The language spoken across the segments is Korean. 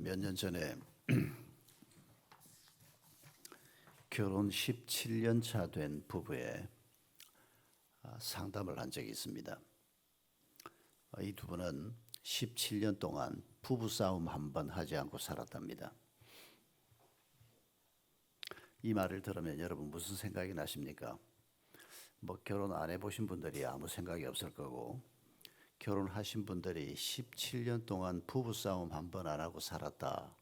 몇 년 전에 결혼 17년 차 된 부부의 상담을 한 적이 있습니다. 이 두 분은 17년 동안 부부싸움 한 번 하지 않고 살았답니다. 이 말을 들으면 여러분 무슨 생각이 나십니까? 결혼 안 해보신 분들이 아무 생각이 없을 거고, 결혼하신 분들이 17년 동안 부부싸움 한 번 안 하고 살았다,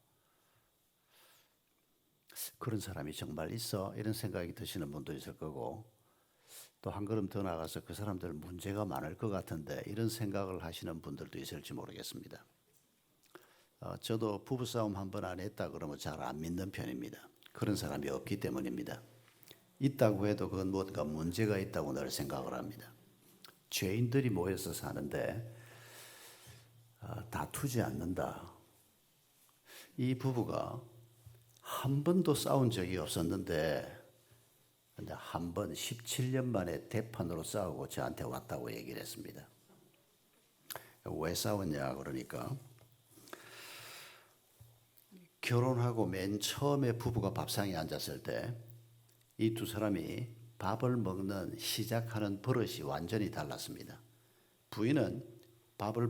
그런 사람이 정말 있어? 이런 생각이 드시는 분도 있을 거고, 또 한 걸음 더 나가서 그 사람들 문제가 많을 것 같은데 이런 생각을 하시는 분들도 있을지 모르겠습니다. 저도 부부싸움 한 번 안 했다 그러면 잘 안 믿는 편입니다. 그런 사람이 없기 때문입니다. 있다고 해도 그건 뭔가 문제가 있다고 늘 생각을 합니다. 죄인들이 모여서 사는데 다투지 않는다. 이 부부가 한 번도 싸운 적이 없었는데 근데 한 번 17년 만에 대판으로 싸우고 저한테 왔다고 얘기를 했습니다. 왜 싸웠냐 그러니까, 결혼하고 맨 처음에 부부가 밥상에 앉았을 때 이 두 사람이 밥을 먹는 시작하는 버릇이 완전히 달랐습니다. 부인은 밥을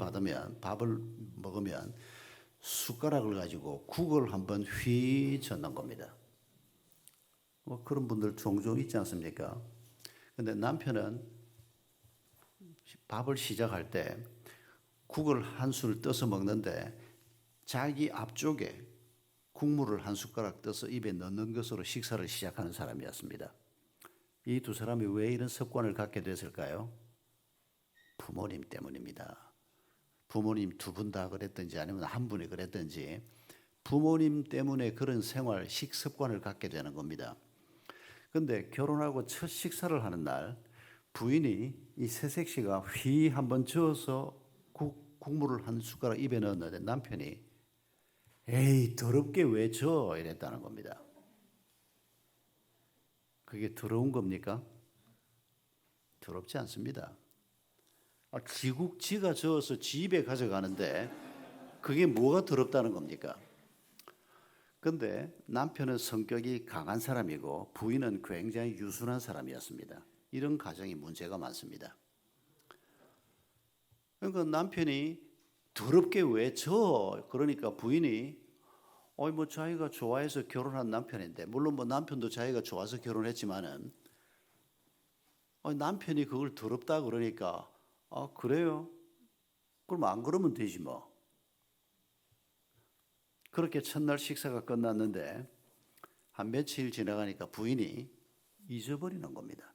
먹으면 숟가락을 가지고 국을 한번 휘 젓는 겁니다. 그런 분들 종종 있지 않습니까? 근데 남편은 밥을 시작할 때 국을 한 술 떠서 먹는데 자기 앞쪽에 국물을 한 숟가락 떠서 입에 넣는 것으로 식사를 시작하는 사람이었습니다. 이 두 사람이 왜 이런 습관을 갖게 됐을까요? 부모님 때문입니다. 부모님 두 분 다 그랬든지 아니면 한 분이 그랬든지 부모님 때문에 그런 생활, 식습관을 갖게 되는 겁니다. 근데 결혼하고 첫 식사를 하는 날 부인이 이 새색 씨가 휘 한번 저어서 국물을 한 숟가락 입에 넣었는데 남편이 에이 더럽게 왜 저? 이랬다는 겁니다. 그게 더러운 겁니까? 더럽지 않습니다. 지가 저어서 지 입에 가져가는데 그게 뭐가 더럽다는 겁니까? 근데 남편은 성격이 강한 사람이고 부인은 굉장히 유순한 사람이었습니다. 이런 가정이 문제가 많습니다. 그러니까 남편이 더럽게 왜 저? 그러니까 부인이 자기가 좋아해서 결혼한 남편인데, 물론 남편도 자기가 좋아서 결혼했지만은 남편이 그걸 더럽다 그러니까 그래요? 그럼 안 그러면 되지 뭐. 그렇게 첫날 식사가 끝났는데 한 며칠 지나가니까 부인이 잊어버리는 겁니다.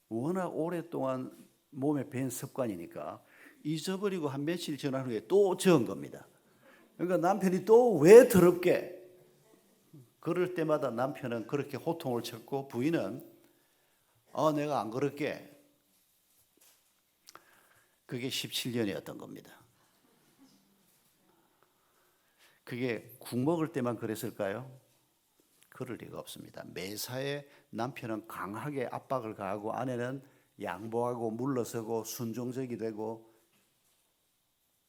워낙 오랫동안 몸에 밴 습관이니까 잊어버리고 한 며칠 지난 후에 또 저은 겁니다. 그러니까 남편이 또 왜 더럽게, 그럴 때마다 남편은 그렇게 호통을 쳤고 부인은 내가 안 그럴게. 그게 17년이었던 겁니다. 그게 국 먹을 때만 그랬을까요? 그럴 리가 없습니다. 매사에 남편은 강하게 압박을 가하고 아내는 양보하고 물러서고 순종적이 되고,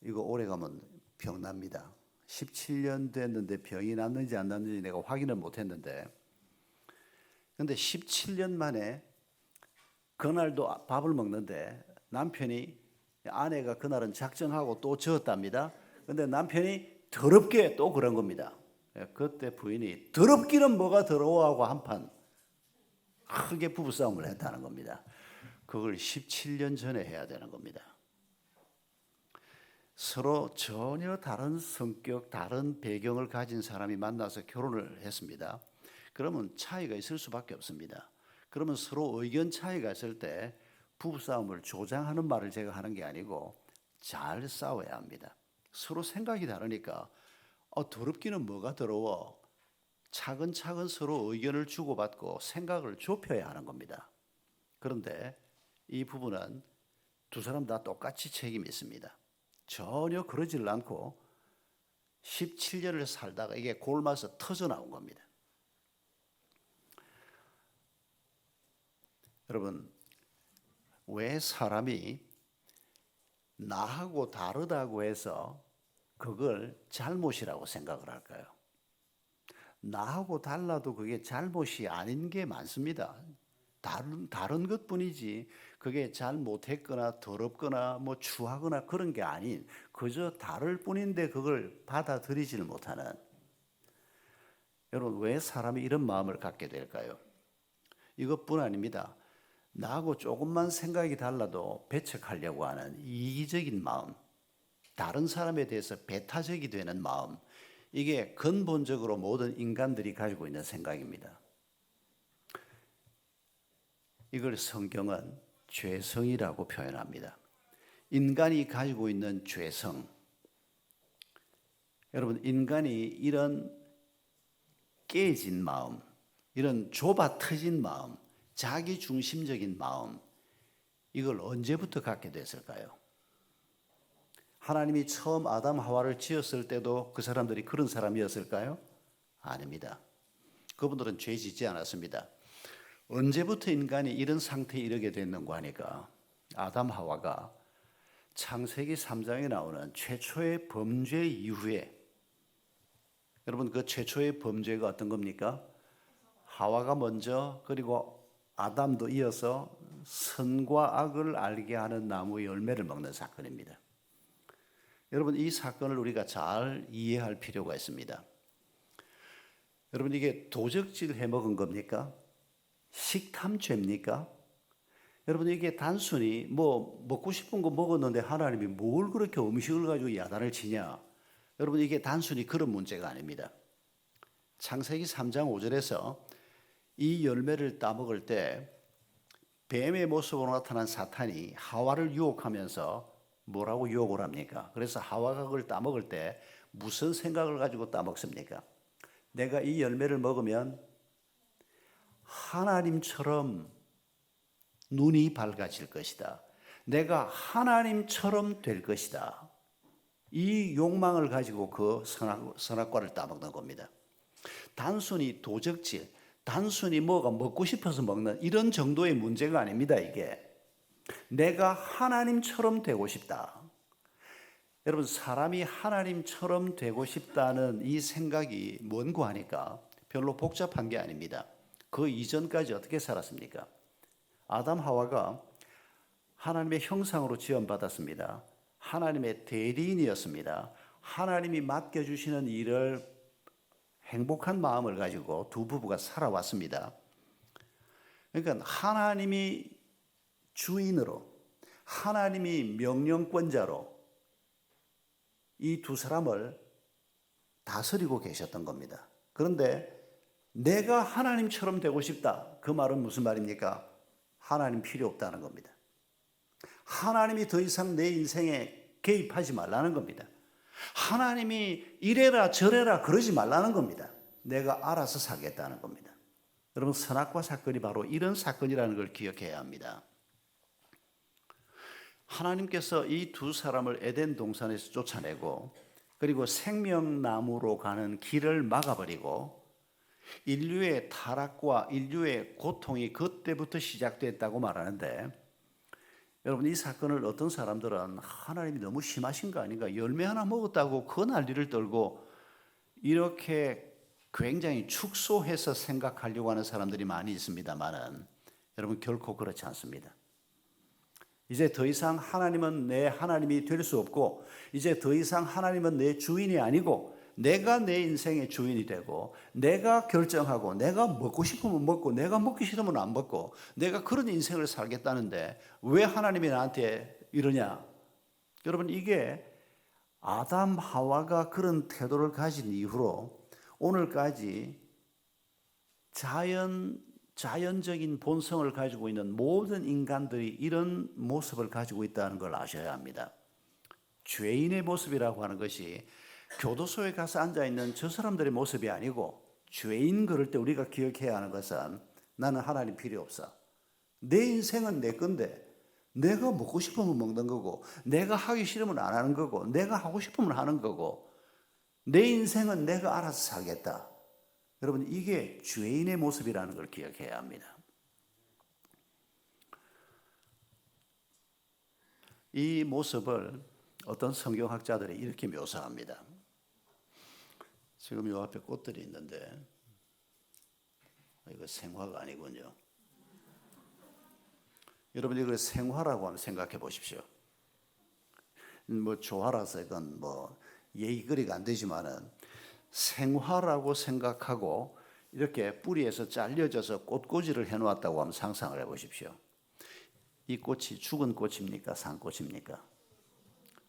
이거 오래가면 병납니다. 17년 됐는데 병이 났는지 안 났는지 내가 확인을 못했는데, 근데 17년 만에 그날도 밥을 먹는데 아내가 그날은 작정하고 또 저었답니다. 근데 남편이 더럽게 또 그런 겁니다. 그때 부인이 더럽기는 뭐가 더러워하고 한판 크게 부부싸움을 했다는 겁니다. 그걸 17년 전에 해야 되는 겁니다. 서로 전혀 다른 성격, 다른 배경을 가진 사람이 만나서 결혼을 했습니다. 그러면 차이가 있을 수밖에 없습니다. 그러면 서로 의견 차이가 있을 때 부부싸움을 조장하는 말을 제가 하는 게 아니고 잘 싸워야 합니다. 서로 생각이 다르니까 더럽기는 뭐가 더러워? 차근차근 서로 의견을 주고받고 생각을 좁혀야 하는 겁니다. 그런데 이 부부는 두 사람 다 똑같이 책임이 있습니다. 전혀 그러질 않고 17년을 살다가 이게 골마서 터져 나온 겁니다. 여러분, 왜 사람이 나하고 다르다고 해서 그걸 잘못이라고 생각을 할까요? 나하고 달라도 그게 잘못이 아닌 게 많습니다. 다른 것뿐이지 그게 잘못했거나 더럽거나 뭐 추하거나 그런 게 아닌 그저 다를 뿐인데 그걸 받아들이지를 못하는, 여러분 왜 사람이 이런 마음을 갖게 될까요? 이것뿐 아닙니다. 나하고 조금만 생각이 달라도 배척하려고 하는 이기적인 마음, 다른 사람에 대해서 배타적이 되는 마음, 이게 근본적으로 모든 인간들이 가지고 있는 생각입니다. 이걸 성경은 죄성이라고 표현합니다. 인간이 가지고 있는 죄성. 여러분, 인간이 이런 깨진 마음, 이런 좁아 터진 마음, 자기 중심적인 마음, 이걸 언제부터 갖게 됐을까요? 하나님이 처음 아담 하와를 지었을 때도 그 사람들이 그런 사람이었을까요? 아닙니다. 그분들은 죄 짓지 않았습니다. 언제부터 인간이 이런 상태에 이르게 됐는가 하니까 아담 하와가 창세기 3장에 나오는 최초의 범죄 이후에, 여러분 그 최초의 범죄가 어떤 겁니까? 하와가 먼저, 그리고 아담도 이어서 선과 악을 알게 하는 나무 열매를 먹는 사건입니다. 여러분 이 사건을 우리가 잘 이해할 필요가 있습니다. 여러분 이게 도적질 해먹은 겁니까? 식탐죄입니까? 여러분 이게 단순히 뭐 먹고 싶은 거 먹었는데 하나님이 뭘 그렇게 음식을 가지고 야단을 치냐? 여러분 이게 단순히 그런 문제가 아닙니다. 창세기 3장 5절에서 이 열매를 따먹을 때 뱀의 모습으로 나타난 사탄이 하와를 유혹하면서 뭐라고 유혹을 합니까? 그래서 하와가 그걸 따먹을 때 무슨 생각을 가지고 따먹습니까? 내가 이 열매를 먹으면 하나님처럼 눈이 밝아질 것이다. 내가 하나님처럼 될 것이다. 이 욕망을 가지고 그 선악과를 따먹는 겁니다. 단순히 도적질, 단순히 뭐가 먹고 싶어서 먹는 이런 정도의 문제가 아닙니다. 이게 내가 하나님처럼 되고 싶다. 여러분 사람이 하나님처럼 되고 싶다는 이 생각이 뭔고 하니까 별로 복잡한 게 아닙니다. 그 이전까지 어떻게 살았습니까? 아담 하와가 하나님의 형상으로 지음받았습니다. 하나님의 대리인이었습니다. 하나님이 맡겨주시는 일을 행복한 마음을 가지고 두 부부가 살아왔습니다. 그러니까 하나님이 주인으로, 하나님이 명령권자로 이 두 사람을 다스리고 계셨던 겁니다. 그런데 내가 하나님처럼 되고 싶다. 그 말은 무슨 말입니까? 하나님 필요 없다는 겁니다. 하나님이 더 이상 내 인생에 개입하지 말라는 겁니다. 하나님이 이래라 저래라 그러지 말라는 겁니다. 내가 알아서 살겠다는 겁니다. 여러분 선악과 사건이 바로 이런 사건이라는 걸 기억해야 합니다. 하나님께서 이 두 사람을 에덴 동산에서 쫓아내고 그리고 생명나무로 가는 길을 막아버리고 인류의 타락과 인류의 고통이 그때부터 시작됐다고 말하는데, 여러분 이 사건을 어떤 사람들은 하나님이 너무 심하신 거 아닌가, 열매 하나 먹었다고 그 난리를 떨고 이렇게 굉장히 축소해서 생각하려고 하는 사람들이 많이 있습니다만은 여러분 결코 그렇지 않습니다. 이제 더 이상 하나님은 내 하나님이 될 수 없고 이제 더 이상 하나님은 내 주인이 아니고 내가 내 인생의 주인이 되고 내가 결정하고 내가 먹고 싶으면 먹고 내가 먹기 싫으면 안 먹고 내가 그런 인생을 살겠다는데 왜 하나님이 나한테 이러냐? 여러분 이게 아담 하와가 그런 태도를 가진 이후로 오늘까지 자연적인 본성을 가지고 있는 모든 인간들이 이런 모습을 가지고 있다는 걸 아셔야 합니다. 죄인의 모습이라고 하는 것이 교도소에 가서 앉아있는 저 사람들의 모습이 아니고 죄인 그럴 때 우리가 기억해야 하는 것은 나는 하나님 필요 없어. 내 인생은 내 건데 내가 먹고 싶으면 먹는 거고 내가 하기 싫으면 안 하는 거고 내가 하고 싶으면 하는 거고 내 인생은 내가 알아서 살겠다. 여러분 이게 죄인의 모습이라는 걸 기억해야 합니다. 이 모습을 어떤 성경학자들이 이렇게 묘사합니다. 지금 요 앞에 꽃들이 있는데 이거 생화가 아니군요. 여러분 이걸 생화라고 한번 생각해 보십시오. 뭐 조화라서 이건 뭐 예의거리가 안 되지만은 생화라고 생각하고 이렇게 뿌리에서 잘려져서 꽃꽂이를 해놓았다고 하면 상상을 해보십시오. 이 꽃이 죽은 꽃입니까? 산 꽃입니까?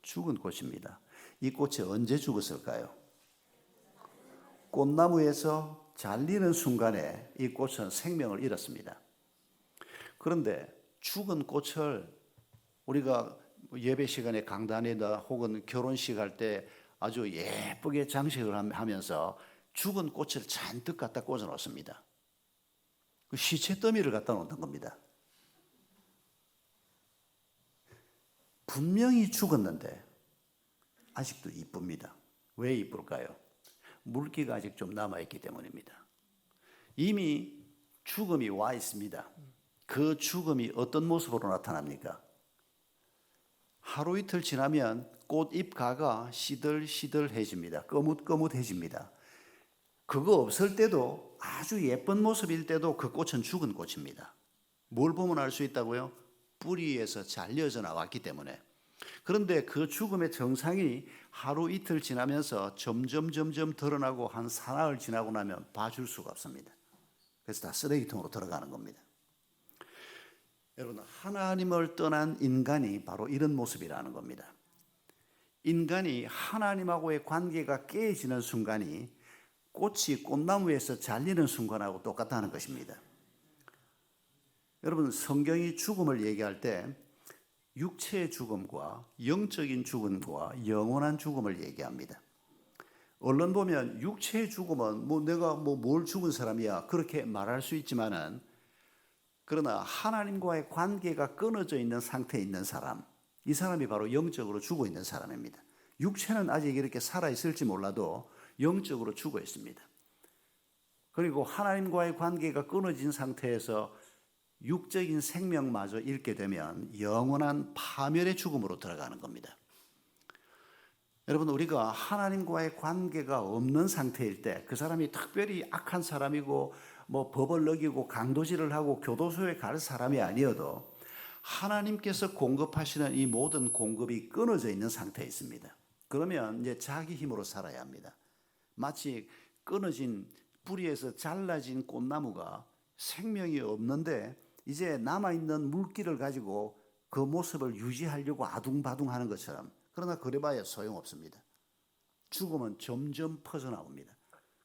죽은 꽃입니다. 이 꽃이 언제 죽었을까요? 꽃나무에서 잘리는 순간에 이 꽃은 생명을 잃었습니다. 그런데 죽은 꽃을 우리가 예배 시간에 강단에다 혹은 결혼식 할 때 아주 예쁘게 장식을 하면서 죽은 꽃을 잔뜩 갖다 꽂아 놓습니다. 그 시체 더미를 갖다 놓는 겁니다. 분명히 죽었는데 아직도 이쁩니다. 왜 이쁠까요? 물기가 아직 좀 남아있기 때문입니다. 이미 죽음이 와 있습니다. 그 죽음이 어떤 모습으로 나타납니까? 하루 이틀 지나면 꽃잎가가 시들시들해집니다. 거뭇거뭇해집니다. 그거 없을 때도 아주 예쁜 모습일 때도 그 꽃은 죽은 꽃입니다. 뭘 보면 알 수 있다고요? 뿌리에서 잘려져 나왔기 때문에. 그런데 그 죽음의 정상이 하루 이틀 지나면서 점점 드러나고 한 사나흘 지나고 나면 봐줄 수가 없습니다. 그래서 다 쓰레기통으로 들어가는 겁니다. 여러분, 하나님을 떠난 인간이 바로 이런 모습이라는 겁니다. 인간이 하나님하고의 관계가 깨어지는 순간이 꽃이 꽃나무에서 잘리는 순간하고 똑같다는 것입니다. 여러분, 성경이 죽음을 얘기할 때 육체의 죽음과 영적인 죽음과 영원한 죽음을 얘기합니다. 얼른 보면 육체의 죽음은 내가 뭘 죽은 사람이야 그렇게 말할 수 있지만은, 그러나 하나님과의 관계가 끊어져 있는 상태에 있는 사람, 이 사람이 바로 영적으로 죽어 있는 사람입니다. 육체는 아직 이렇게 살아 있을지 몰라도 영적으로 죽어 있습니다. 그리고 하나님과의 관계가 끊어진 상태에서 육적인 생명마저 잃게 되면 영원한 파멸의 죽음으로 들어가는 겁니다. 여러분, 우리가 하나님과의 관계가 없는 상태일 때 그 사람이 특별히 악한 사람이고 법을 어기고 강도질을 하고 교도소에 갈 사람이 아니어도 하나님께서 공급하시는 이 모든 공급이 끊어져 있는 상태에 있습니다. 그러면 이제 자기 힘으로 살아야 합니다. 마치 끊어진 뿌리에서 잘라진 꽃나무가 생명이 없는데 이제 남아있는 물기를 가지고 그 모습을 유지하려고 아둥바둥하는 것처럼, 그러나 그래봐야 소용없습니다. 죽음은 점점 퍼져나옵니다.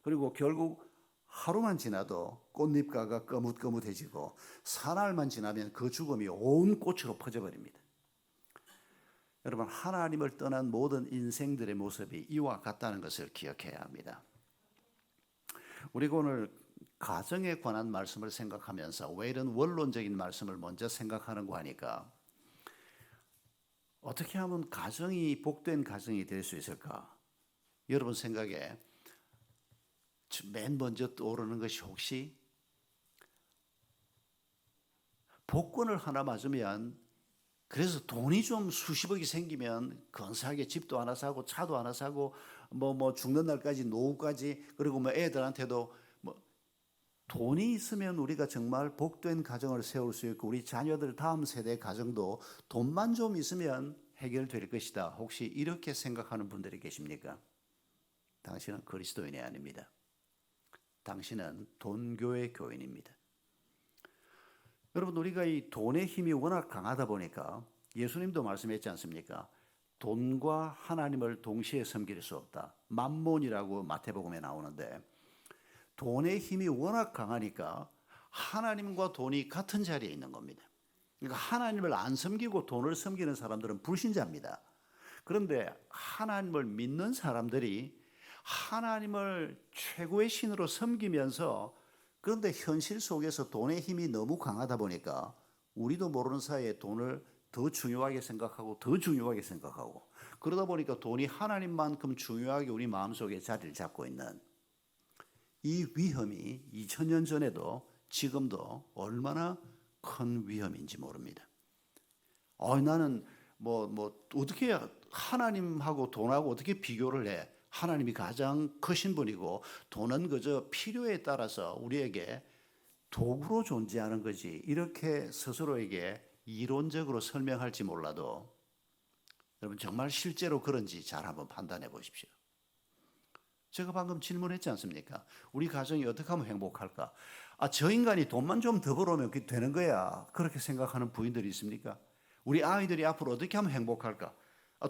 그리고 결국 하루만 지나도 꽃잎가가 거뭇거뭇해지고 사나흘만 지나면 그 죽음이 온 꽃으로 퍼져버립니다. 여러분, 하나님을 떠난 모든 인생들의 모습이 이와 같다는 것을 기억해야 합니다. 우리가 오늘 가정에 관한 말씀을 생각하면서 왜 이런 원론적인 말씀을 먼저 생각하는가 하니까, 어떻게 하면 가정이 복된 가정이 될 수 있을까? 여러분 생각에 맨 먼저 떠오르는 것이 혹시 복권을 하나 맞으면, 그래서 돈이 좀 수십억이 생기면 근사하게 집도 하나 사고 차도 하나 사고 죽는 날까지 노후까지, 그리고 애들한테도 돈이 있으면 우리가 정말 복된 가정을 세울 수 있고 우리 자녀들 다음 세대 가정도 돈만 좀 있으면 해결될 것이다. 혹시 이렇게 생각하는 분들이 계십니까? 당신은 그리스도인이 아닙니다. 당신은 돈교의 교인입니다. 여러분, 우리가 이 돈의 힘이 워낙 강하다 보니까 예수님도 말씀했지 않습니까? 돈과 하나님을 동시에 섬길 수 없다. 만몬이라고 마태복음에 나오는데, 돈의 힘이 워낙 강하니까 하나님과 돈이 같은 자리에 있는 겁니다. 그러니까 하나님을 안 섬기고 돈을 섬기는 사람들은 불신자입니다. 그런데 하나님을 믿는 사람들이 하나님을 최고의 신으로 섬기면서, 그런데 현실 속에서 돈의 힘이 너무 강하다 보니까 우리도 모르는 사이에 돈을 더 중요하게 생각하고 더 중요하게 생각하고, 그러다 보니까 돈이 하나님만큼 중요하게 우리 마음속에 자리를 잡고 있는 이 위험이 2000년 전에도 지금도 얼마나 큰 위험인지 모릅니다. 나는 어떻게 해야 하나님하고 돈하고 어떻게 비교를 해? 하나님이 가장 크신 분이고 돈은 그저 필요에 따라서 우리에게 도구로 존재하는 거지. 이렇게 스스로에게 이론적으로 설명할지 몰라도 여러분 정말 실제로 그런지 잘 한번 판단해 보십시오. 제가 방금 질문했지 않습니까? 우리 가정이 어떻게 하면 행복할까? 저 인간이 돈만 좀 더 벌어오면 그게 되는 거야. 그렇게 생각하는 부인들이 있습니까? 우리 아이들이 앞으로 어떻게 하면 행복할까?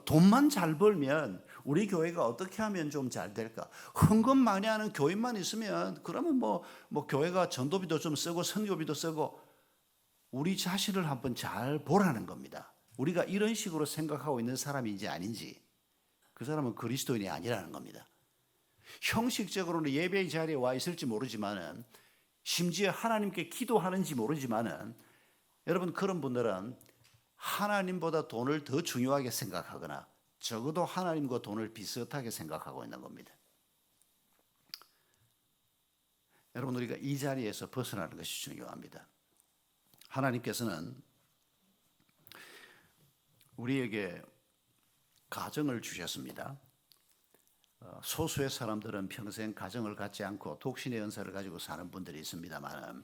돈만 잘 벌면 우리 교회가 어떻게 하면 좀 잘 될까? 헌금 많이 하는 교인만 있으면 그러면 뭐 교회가 전도비도 좀 쓰고 선교비도 쓰고 우리 자신을 한번 잘 보라는 겁니다. 우리가 이런 식으로 생각하고 있는 사람인지 아닌지 그 사람은 그리스도인이 아니라는 겁니다. 형식적으로는 예배의 자리에 와 있을지 모르지만은 심지어 하나님께 기도하는지 모르지만은 여러분 그런 분들은 하나님보다 돈을 더 중요하게 생각하거나 적어도 하나님과 돈을 비슷하게 생각하고 있는 겁니다. 여러분 우리가 이 자리에서 벗어나는 것이 중요합니다. 하나님께서는 우리에게 가정을 주셨습니다. 소수의 사람들은 평생 가정을 갖지 않고 독신의 연사를 가지고 사는 분들이 있습니다만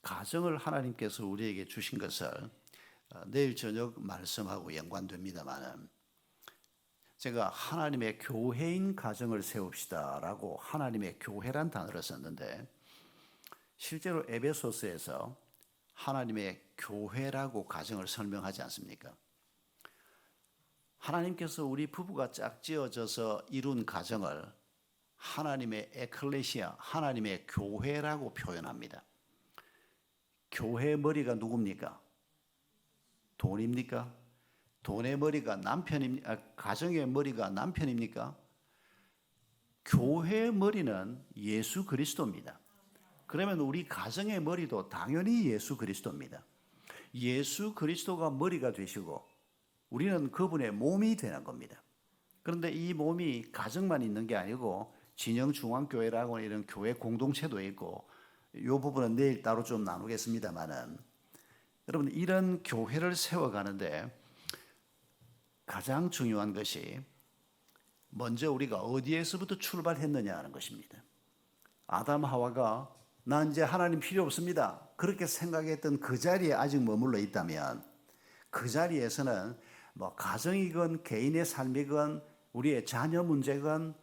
가정을 하나님께서 우리에게 주신 것을 내일 저녁 말씀하고 연관됩니다만 제가 하나님의 교회인 가정을 세웁시다라고 하나님의 교회란 단어를 썼는데 실제로 에베소서에서 하나님의 교회라고 가정을 설명하지 않습니까? 하나님께서 우리 부부가 짝지어져서 이룬 가정을 하나님의 에클레시아, 하나님의 교회라고 표현합니다. 교회의 머리가 누굽니까? 돈입니까? 돈의 머리가 남편입니까? 가정의 머리가 남편입니까? 교회의 머리는 예수 그리스도입니다. 그러면 우리 가정의 머리도 당연히 예수 그리스도입니다. 예수 그리스도가 머리가 되시고 우리는 그분의 몸이 되는 겁니다. 그런데 이 몸이 가정만 있는 게 아니고 진영중앙교회라고 하는 이런 교회 공동체도 있고 이 부분은 내일 따로 좀 나누겠습니다만은 여러분 이런 교회를 세워가는데 가장 중요한 것이 먼저 우리가 어디에서부터 출발했느냐 하는 것입니다. 아담 하와가 난 이제 하나님 필요 없습니다. 그렇게 생각했던 그 자리에 아직 머물러 있다면 그 자리에서는 뭐 가정이건 개인의 삶이건 우리의 자녀 문제건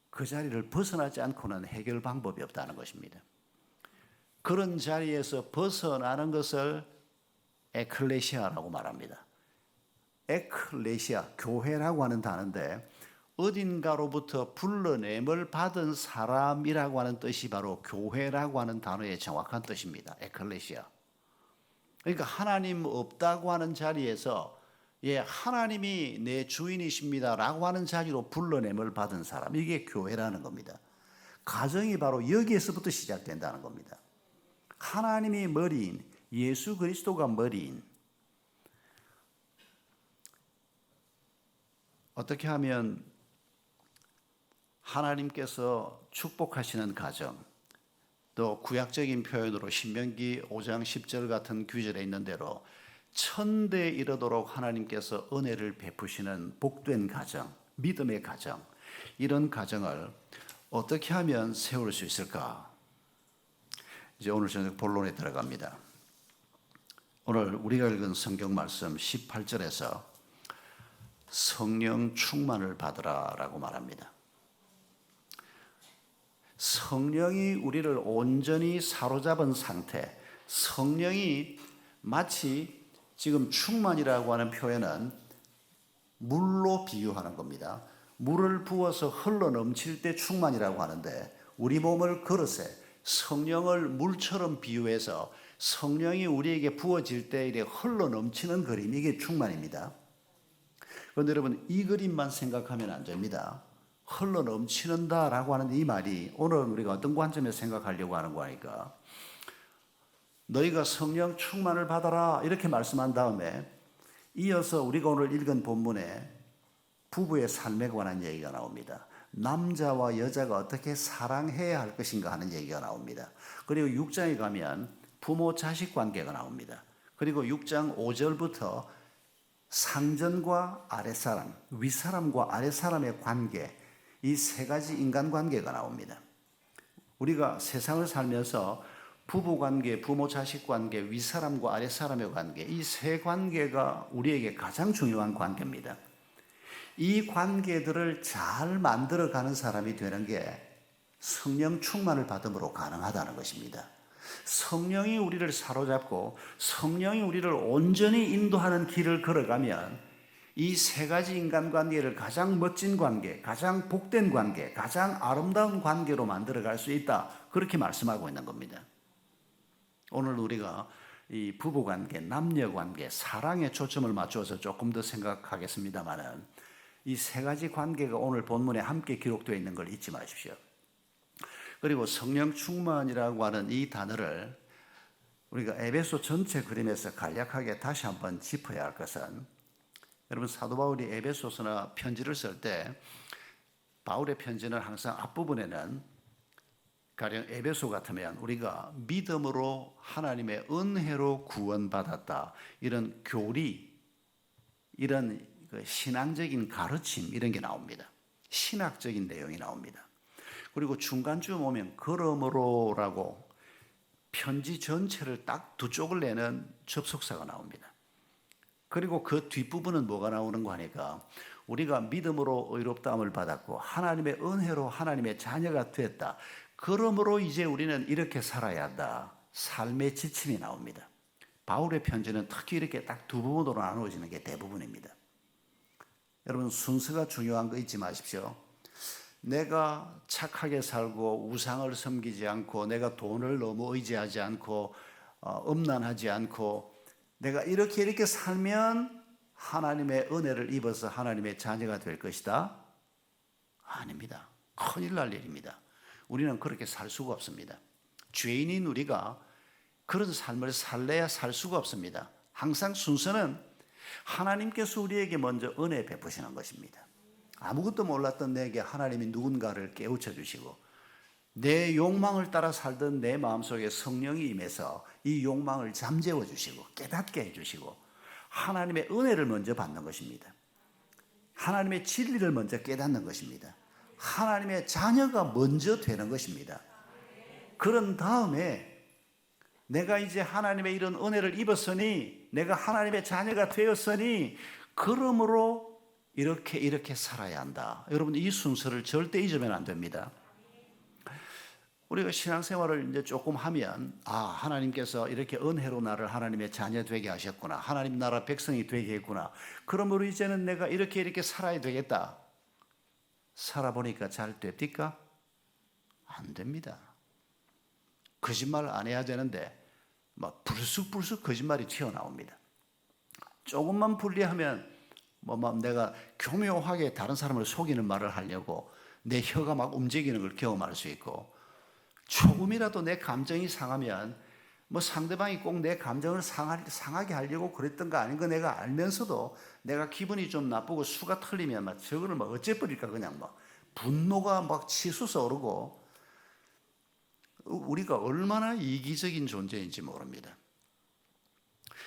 그 자리를 벗어나지 않고는 해결 방법이 없다는 것입니다. 그런 자리에서 벗어나는 것을 에클레시아라고 말합니다. 에클레시아, 교회라고 하는 단어인데 어딘가로부터 불러냄을 받은 사람이라고 하는 뜻이 바로 교회라고 하는 단어의 정확한 뜻입니다. 에클레시아. 그러니까 하나님 없다고 하는 자리에서 하나님이 내 주인이십니다라고 하는 자리로 불러냄을 받은 사람, 이게 교회라는 겁니다. 가정이 바로 여기에서부터 시작된다는 겁니다. 하나님이 머리인, 예수 그리스도가 머리인, 어떻게 하면 하나님께서 축복하시는 가정, 또 구약적인 표현으로 신명기 5장 10절 같은 규절에 있는 대로 천대에 이르도록 하나님께서 은혜를 베푸시는 복된 가정, 믿음의 가정, 이런 가정을 어떻게 하면 세울 수 있을까? 이제 오늘 저녁 본론에 들어갑니다. 오늘 우리가 읽은 성경 말씀 18절에서 성령 충만을 받으라라고 말합니다. 성령이 우리를 온전히 사로잡은 상태, 성령이 마치 지금 충만이라고 하는 표현은 물로 비유하는 겁니다. 물을 부어서 흘러 넘칠 때 충만이라고 하는데 우리 몸을 그릇에 성령을 물처럼 비유해서 성령이 우리에게 부어질 때 이렇게 흘러 넘치는 그림, 이게 충만입니다. 그런데 여러분 이 그림만 생각하면 안 됩니다. 흘러 넘치는다라고 하는 이 말이 오늘 우리가 어떤 관점에서 생각하려고 하는 거니까 너희가 성령 충만을 받아라 이렇게 말씀한 다음에 이어서 우리가 오늘 읽은 본문에 부부의 삶에 관한 얘기가 나옵니다. 남자와 여자가 어떻게 사랑해야 할 것인가 하는 얘기가 나옵니다. 그리고 6장에 가면 부모 자식 관계가 나옵니다. 그리고 6장 5절부터 상전과 아랫사람, 윗사람과 아랫사람의 관계, 이 세 가지 인간관계가 나옵니다. 우리가 세상을 살면서 부부관계, 부모-자식 관계, 윗사람과 아랫사람의 관계, 이 세 관계가 우리에게 가장 중요한 관계입니다. 이 관계들을 잘 만들어가는 사람이 되는 게 성령 충만을 받음으로 가능하다는 것입니다. 성령이 우리를 사로잡고 성령이 우리를 온전히 인도하는 길을 걸어가면 이 세 가지 인간관계를 가장 멋진 관계, 가장 복된 관계, 가장 아름다운 관계로 만들어갈 수 있다. 그렇게 말씀하고 있는 겁니다. 오늘 우리가 이 부부관계, 남녀관계, 사랑에 초점을 맞춰서 조금 더 생각하겠습니다만은 이 세 가지 관계가 오늘 본문에 함께 기록되어 있는 걸 잊지 마십시오. 그리고 성령 충만이라고 하는 이 단어를 우리가 에베소 전체 그림에서 간략하게 다시 한번 짚어야 할 것은, 여러분 사도 바울이 에베소서나 편지를 쓸 때 바울의 편지는 항상 앞부분에는 가령 에베소 같으면 우리가 믿음으로 하나님의 은혜로 구원받았다, 이런 교리, 이런 신앙적인 가르침, 이런 게 나옵니다. 신학적인 내용이 나옵니다. 그리고 중간쯤 오면 그러므로라고 편지 전체를 딱 두 쪽을 내는 접속사가 나옵니다. 그리고 그 뒷부분은 뭐가 나오는 거 하니까 우리가 믿음으로 의롭다함을 받았고 하나님의 은혜로 하나님의 자녀가 됐다. 그러므로 이제 우리는 이렇게 살아야 한다. 삶의 지침이 나옵니다. 바울의 편지는 특히 이렇게 딱 두 부분으로 나누어지는 게 대부분입니다. 여러분 순서가 중요한 거 잊지 마십시오. 내가 착하게 살고 우상을 섬기지 않고 내가 돈을 너무 의지하지 않고 음란하지 않고 내가 이렇게 살면 하나님의 은혜를 입어서 하나님의 자녀가 될 것이다? 아닙니다. 큰일 날 일입니다. 우리는 그렇게 살 수가 없습니다. 죄인인 우리가 그런 삶을 살래야 살 수가 없습니다. 항상 순서는 하나님께서 우리에게 먼저 은혜 베푸시는 것입니다. 아무것도 몰랐던 내게 하나님이 누군가를 깨우쳐 주시고 내 욕망을 따라 살던 내 마음속에 성령이 임해서 이 욕망을 잠재워 주시고 깨닫게 해주시고 하나님의 은혜를 먼저 받는 것입니다. 하나님의 진리를 먼저 깨닫는 것입니다. 하나님의 자녀가 먼저 되는 것입니다. 그런 다음에 내가 이제 하나님의 이런 은혜를 입었으니 내가 하나님의 자녀가 되었으니 그러므로 이렇게 살아야 한다. 여러분 이 순서를 절대 잊으면 안 됩니다. 우리가 신앙생활을 이제 조금 하면 하나님께서 이렇게 은혜로 나를 하나님의 자녀 되게 하셨구나. 하나님 나라 백성이 되게 했구나. 그러므로 이제는 내가 이렇게 살아야 되겠다. 살아보니까 잘 됩니까? 안 됩니다. 거짓말 안 해야 되는데 막 불쑥불쑥 거짓말이 튀어나옵니다. 조금만 불리하면 내가 교묘하게 다른 사람을 속이는 말을 하려고 내 혀가 막 움직이는 걸 경험할 수 있고, 조금이라도 내 감정이 상하면 상대방이 꼭 내 감정을 상하게 하려고 그랬던 거 아닌 거 내가 알면서도 내가 기분이 좀 나쁘고 수가 틀리면 저거를 어째버릴까 그냥 분노가 치솟아 오르고, 우리가 얼마나 이기적인 존재인지 모릅니다.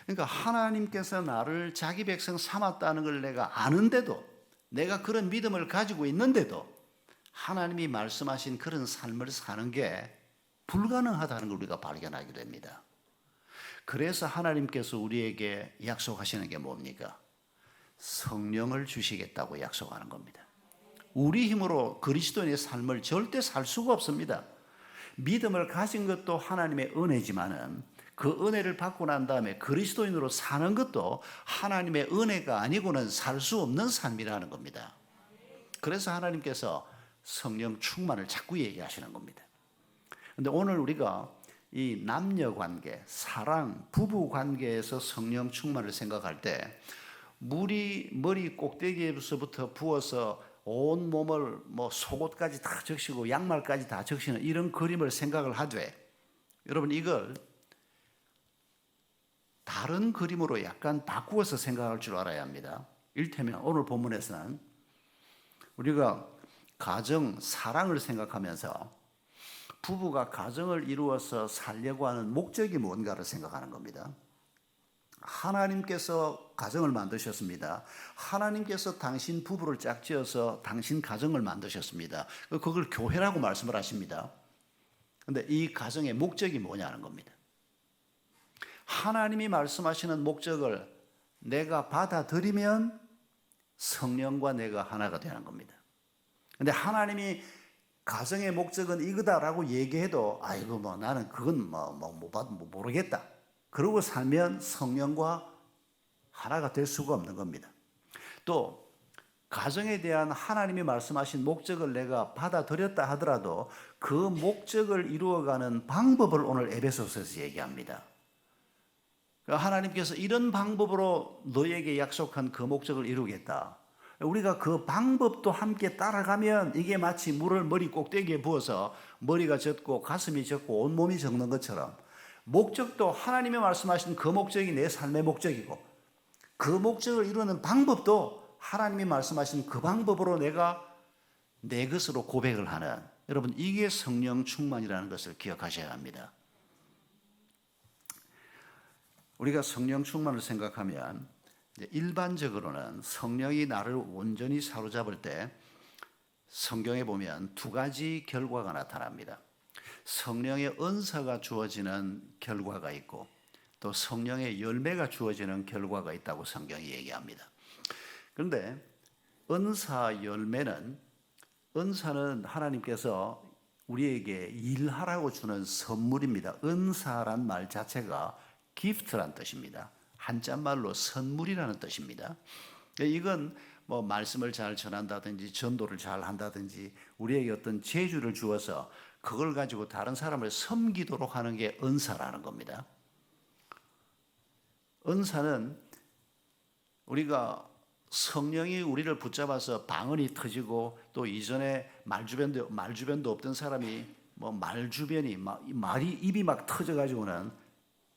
그러니까 하나님께서 나를 자기 백성 삼았다는 걸 내가 아는데도, 내가 그런 믿음을 가지고 있는데도 하나님이 말씀하신 그런 삶을 사는 게 불가능하다는 걸 우리가 발견하게 됩니다. 그래서 하나님께서 우리에게 약속하시는 게 뭡니까? 성령을 주시겠다고 약속하는 겁니다. 우리 힘으로 그리스도인의 삶을 절대 살 수가 없습니다. 믿음을 가진 것도 하나님의 은혜지만은 그 은혜를 받고 난 다음에 그리스도인으로 사는 것도 하나님의 은혜가 아니고는 살 수 없는 삶이라는 겁니다. 그래서 하나님께서 성령 충만을 자꾸 얘기하시는 겁니다. 그런데 오늘 우리가 이 남녀 관계, 사랑, 부부 관계에서 성령 충만을 생각할 때 물이 머리 꼭대기에서부터 부어서 온 몸을 속옷까지 다 적시고 양말까지 다 적시는 이런 그림을 생각을 하되, 여러분 이걸 다른 그림으로 약간 바꾸어서 생각할 줄 알아야 합니다. 이를테면 오늘 본문에서는 우리가 가정, 사랑을 생각하면서 부부가 가정을 이루어서 살려고 하는 목적이 뭔가를 생각하는 겁니다. 하나님께서 가정을 만드셨습니다. 하나님께서 당신 부부를 짝지어서 당신 가정을 만드셨습니다. 그걸 교회라고 말씀을 하십니다. 그런데 이 가정의 목적이 뭐냐는 겁니다. 하나님이 말씀하시는 목적을 내가 받아들이면 성령과 내가 하나가 되는 겁니다. 그런데 하나님이 가정의 목적은 이거다라고 얘기해도 아이고 뭐 나는 그건 모르겠다. 그러고 살면 성령과 하나가 될 수가 없는 겁니다. 또 가정에 대한 하나님이 말씀하신 목적을 내가 받아들였다 하더라도 그 목적을 이루어가는 방법을 오늘 에베소서에서 얘기합니다. 하나님께서 이런 방법으로 너에게 약속한 그 목적을 이루겠다. 우리가 그 방법도 함께 따라가면 이게 마치 물을 머리 꼭대기에 부어서 머리가 젖고 가슴이 젖고 온몸이 젖는 것처럼 목적도 하나님이 말씀하신 그 목적이 내 삶의 목적이고 그 목적을 이루는 방법도 하나님이 말씀하신 그 방법으로 내가 내 것으로 고백을 하는, 여러분 이게 성령 충만이라는 것을 기억하셔야 합니다. 우리가 성령 충만을 생각하면 일반적으로는 성령이 나를 온전히 사로잡을 때 성경에 보면 두 가지 결과가 나타납니다. 성령의 은사가 주어지는 결과가 있고 또 성령의 열매가 주어지는 결과가 있다고 성경이 얘기합니다. 그런데 은사는 하나님께서 우리에게 일하라고 주는 선물입니다. 은사란 말 자체가 gift란 뜻입니다. 한자말로 선물이라는 뜻입니다. 이건 뭐 말씀을 잘 전한다든지 전도를 잘 한다든지 우리에게 어떤 재주를 주어서 그걸 가지고 다른 사람을 섬기도록 하는 게 은사라는 겁니다. 은사는 우리가 성령이 우리를 붙잡아서 방언이 터지고 또 이전에 말주변도 없던 사람이 뭐 말주변이 말이 입이 막 터져가지고는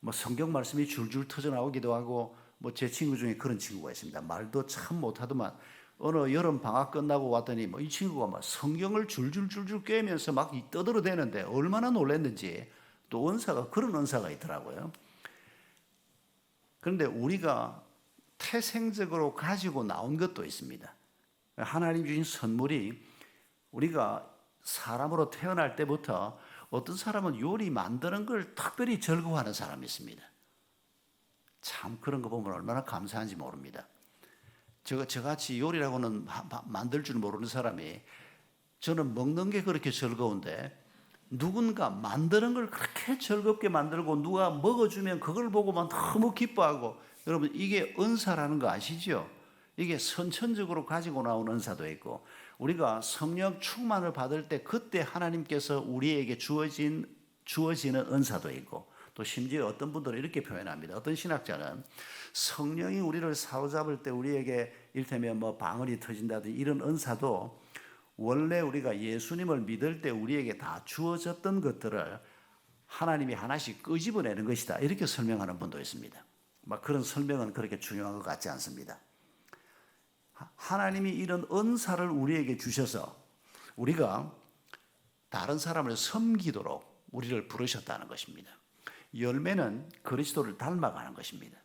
뭐 성경 말씀이 줄줄 터져 나오기도 하고 뭐 제 친구 중에 그런 친구가 있습니다. 말도 참 못하더만 어느 여름 방학 끝나고 왔더니 뭐 이 친구가 막 성경을 줄줄 꿰면서 막 떠들어대는데 얼마나 놀랐는지 또 은사가 그런 은사가 있더라고요. 그런데 우리가 태생적으로 가지고 나온 것도 있습니다. 하나님 주신 선물이 우리가 사람으로 태어날 때부터 어떤 사람은 요리 만드는 걸 특별히 즐거워하는 사람이 있습니다. 참 그런 거 보면 얼마나 감사한지 모릅니다. 저같이 요리라고는 만들 줄 모르는 사람이 저는 먹는 게 그렇게 즐거운데 누군가 만드는 걸 그렇게 즐겁게 만들고 누가 먹어주면 그걸 보고만 너무 기뻐하고 여러분 이게 은사라는 거 아시죠? 이게 선천적으로 가지고 나온 은사도 있고 우리가 성령 충만을 받을 때 그때 하나님께서 우리에게 주어지는 은사도 있고 또 심지어 어떤 분들은 이렇게 표현합니다. 어떤 신학자는 성령이 우리를 사로잡을 때 우리에게 이를테면 뭐 방언이 터진다든지 이런 은사도 원래 우리가 예수님을 믿을 때 우리에게 다 주어졌던 것들을 하나님이 하나씩 끄집어내는 것이다. 이렇게 설명하는 분도 있습니다. 막 그런 설명은 그렇게 중요한 것 같지 않습니다. 하나님이 이런 은사를 우리에게 주셔서 우리가 다른 사람을 섬기도록 우리를 부르셨다는 것입니다. 열매는 그리스도를 닮아가는 것입니다.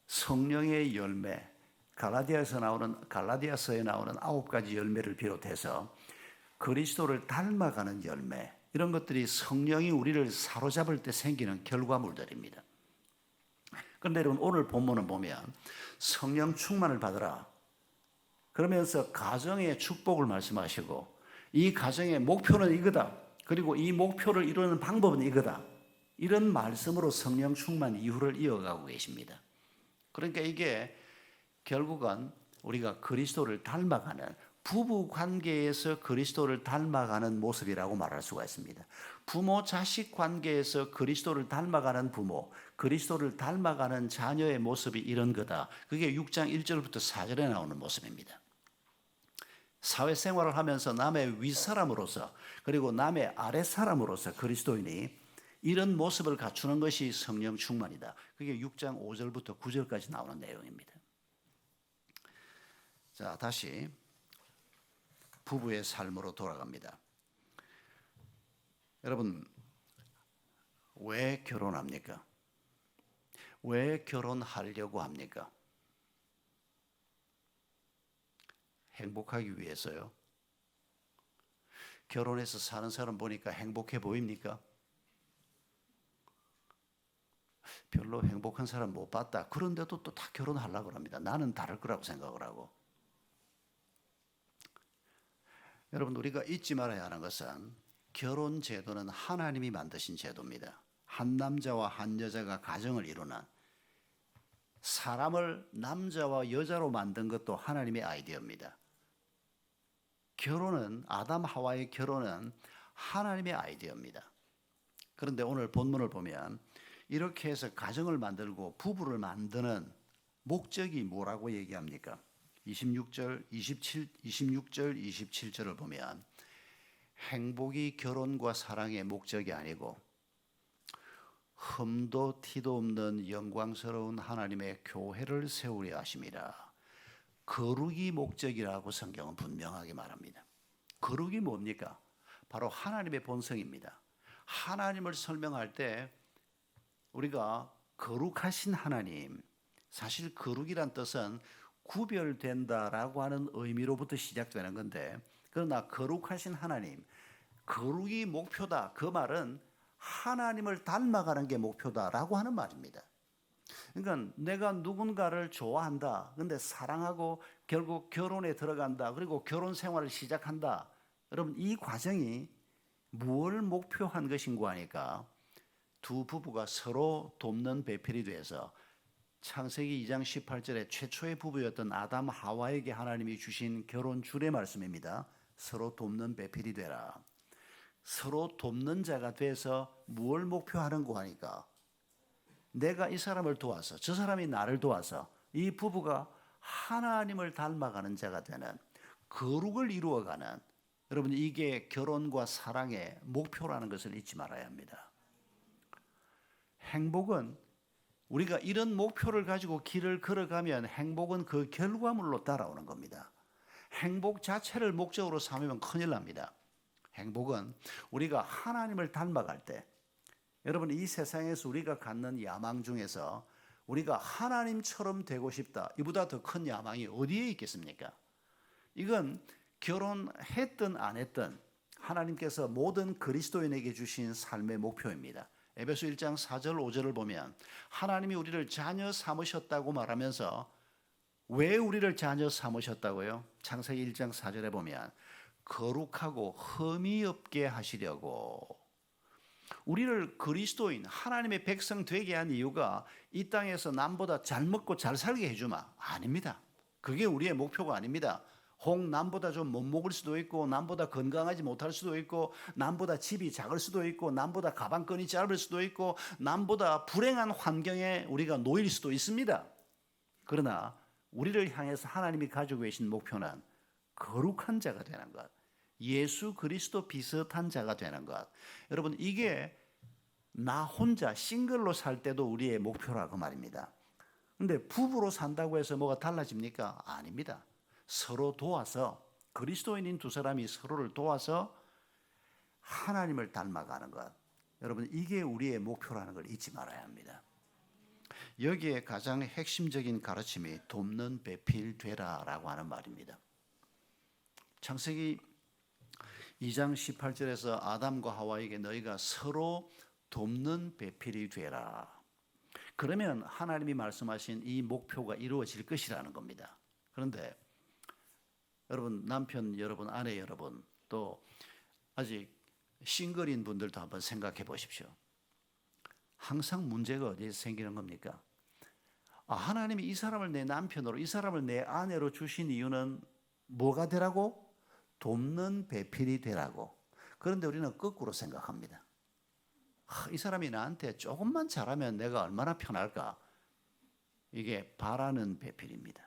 성령의 열매, 갈라디아서에 나오는 9가지 열매를 비롯해서 그리스도를 닮아가는 열매, 이런 것들이 성령이 우리를 사로잡을 때 생기는 결과물들입니다. 그런데 여러분 오늘 본문을 보면 성령 충만을 받으라 그러면서 가정의 축복을 말씀하시고 이 가정의 목표는 이거다. 그리고 이 목표를 이루는 방법은 이거다. 이런 말씀으로 성령 충만 이후를 이어가고 계십니다. 그러니까 이게 결국은 우리가 그리스도를 닮아가는 부부 관계에서 그리스도를 닮아가는 모습이라고 말할 수가 있습니다. 부모 자식 관계에서 그리스도를 닮아가는 부모, 그리스도를 닮아가는 자녀의 모습이 이런 거다. 그게 6장 1절부터 4절에 나오는 모습입니다. 사회생활을 하면서 남의 윗사람으로서 그리고 남의 아랫사람으로서 그리스도인이 이런 모습을 갖추는 것이 성령 충만이다. 그게 6장 5절부터 9절까지 나오는 내용입니다. 자, 다시 부부의 삶으로 돌아갑니다. 여러분, 왜 결혼합니까? 왜 결혼하려고 합니까? 행복하기 위해서요. 결혼해서 사는 사람 보니까 행복해 보입니까? 별로 행복한 사람 못 봤다. 그런데도 또 다 결혼하려고 합니다. 나는 다를 거라고 생각을 하고. 여러분, 우리가 잊지 말아야 하는 것은 결혼 제도는 하나님이 만드신 제도입니다. 한 남자와 한 여자가 가정을 이루는, 사람을 남자와 여자로 만든 것도 하나님의 아이디어입니다. 결혼은, 아담 하와의 결혼은 하나님의 아이디어입니다. 그런데 오늘 본문을 보면 이렇게 해서 가정을 만들고 부부를 만드는 목적이 뭐라고 얘기합니까? 26절, 27절을 보면 행복이 결혼과 사랑의 목적이 아니고 흠도 티도 없는 영광스러운 하나님의 교회를 세우려 하심이라. 거룩이 목적이라고 성경은 분명하게 말합니다. 거룩이 뭡니까? 바로 하나님의 본성입니다. 하나님을 설명할 때 우리가 거룩하신 하나님, 사실 거룩이란 뜻은 구별된다라고 하는 의미로부터 시작되는 건데, 그러나 거룩하신 하나님, 거룩이 목표다. 그 말은 하나님을 닮아가는 게 목표다라고 하는 말입니다. 그러니까 내가 누군가를 좋아한다. 근데 사랑하고 결국 결혼에 들어간다. 그리고 결혼 생활을 시작한다. 여러분, 이 과정이 무엇을 목표한 것인가 하니까 두 부부가 서로 돕는 배필이 돼서 창세기 2장 18절에 최초의 부부였던 아담 하와에게 하나님이 주신 결혼 주례 말씀입니다. 서로 돕는 배필이 되라. 서로 돕는 자가 돼서 무엇을 목표하는가 하니까 내가 이 사람을 도와서 저 사람이 나를 도와서 이 부부가 하나님을 닮아가는 자가 되는, 거룩을 이루어가는, 여러분, 이게 결혼과 사랑의 목표라는 것을 잊지 말아야 합니다. 행복은 우리가 이런 목표를 가지고 길을 걸어가면 행복은 그 결과물로 따라오는 겁니다. 행복 자체를 목적으로 삼으면 큰일 납니다. 행복은 우리가 하나님을 닮아갈 때, 여러분, 이 세상에서 우리가 갖는 야망 중에서 우리가 하나님처럼 되고 싶다, 이보다 더 큰 야망이 어디에 있겠습니까? 이건 결혼했든 안 했든 하나님께서 모든 그리스도인에게 주신 삶의 목표입니다. 에베소 1장 4절 5절을 보면 하나님이 우리를 자녀 삼으셨다고 말하면서 왜 우리를 자녀 삼으셨다고요? 창세기 1장 4절에 보면 거룩하고 흠이 없게 하시려고. 우리를 그리스도인, 하나님의 백성 되게 한 이유가 이 땅에서 남보다 잘 먹고 잘 살게 해주마? 아닙니다. 그게 우리의 목표가 아닙니다. 혹 남보다 좀 못 먹을 수도 있고, 남보다 건강하지 못할 수도 있고, 남보다 집이 작을 수도 있고, 남보다 가방끈이 짧을 수도 있고, 남보다 불행한 환경에 우리가 놓일 수도 있습니다. 그러나 우리를 향해서 하나님이 가지고 계신 목표는 거룩한 자가 되는 것, 예수 그리스도 비슷한 자가 되는 것. 여러분, 이게 나 혼자 싱글로 살 때도 우리의 목표라고 말입니다. 근데 부부로 산다고 해서 뭐가 달라집니까? 아닙니다. 서로 도와서, 그리스도인인 두 사람이 서로를 도와서 하나님을 닮아가는 것, 여러분, 이게 우리의 목표라는 걸 잊지 말아야 합니다. 여기에 가장 핵심적인 가르침이 돕는 배필 되라라고 하는 말입니다. 창세기 2장 18절에서 아담과 하와에게 너희가 서로 돕는 배필이 되라. 그러면 하나님이 말씀하신 이 목표가 이루어질 것이라는 겁니다. 그런데 여러분, 남편 여러분, 아내 여러분, 또 아직 싱글인 분들도 한번 생각해 보십시오. 항상 문제가 어디에서 생기는 겁니까? 하나님이 이 사람을 내 남편으로, 이 사람을 내 아내로 주신 이유는 뭐가 되라고? 돕는 배필이 되라고. 그런데 우리는 거꾸로 생각합니다. 이 사람이 나한테 조금만 잘하면 내가 얼마나 편할까? 이게 바라는 배필입니다.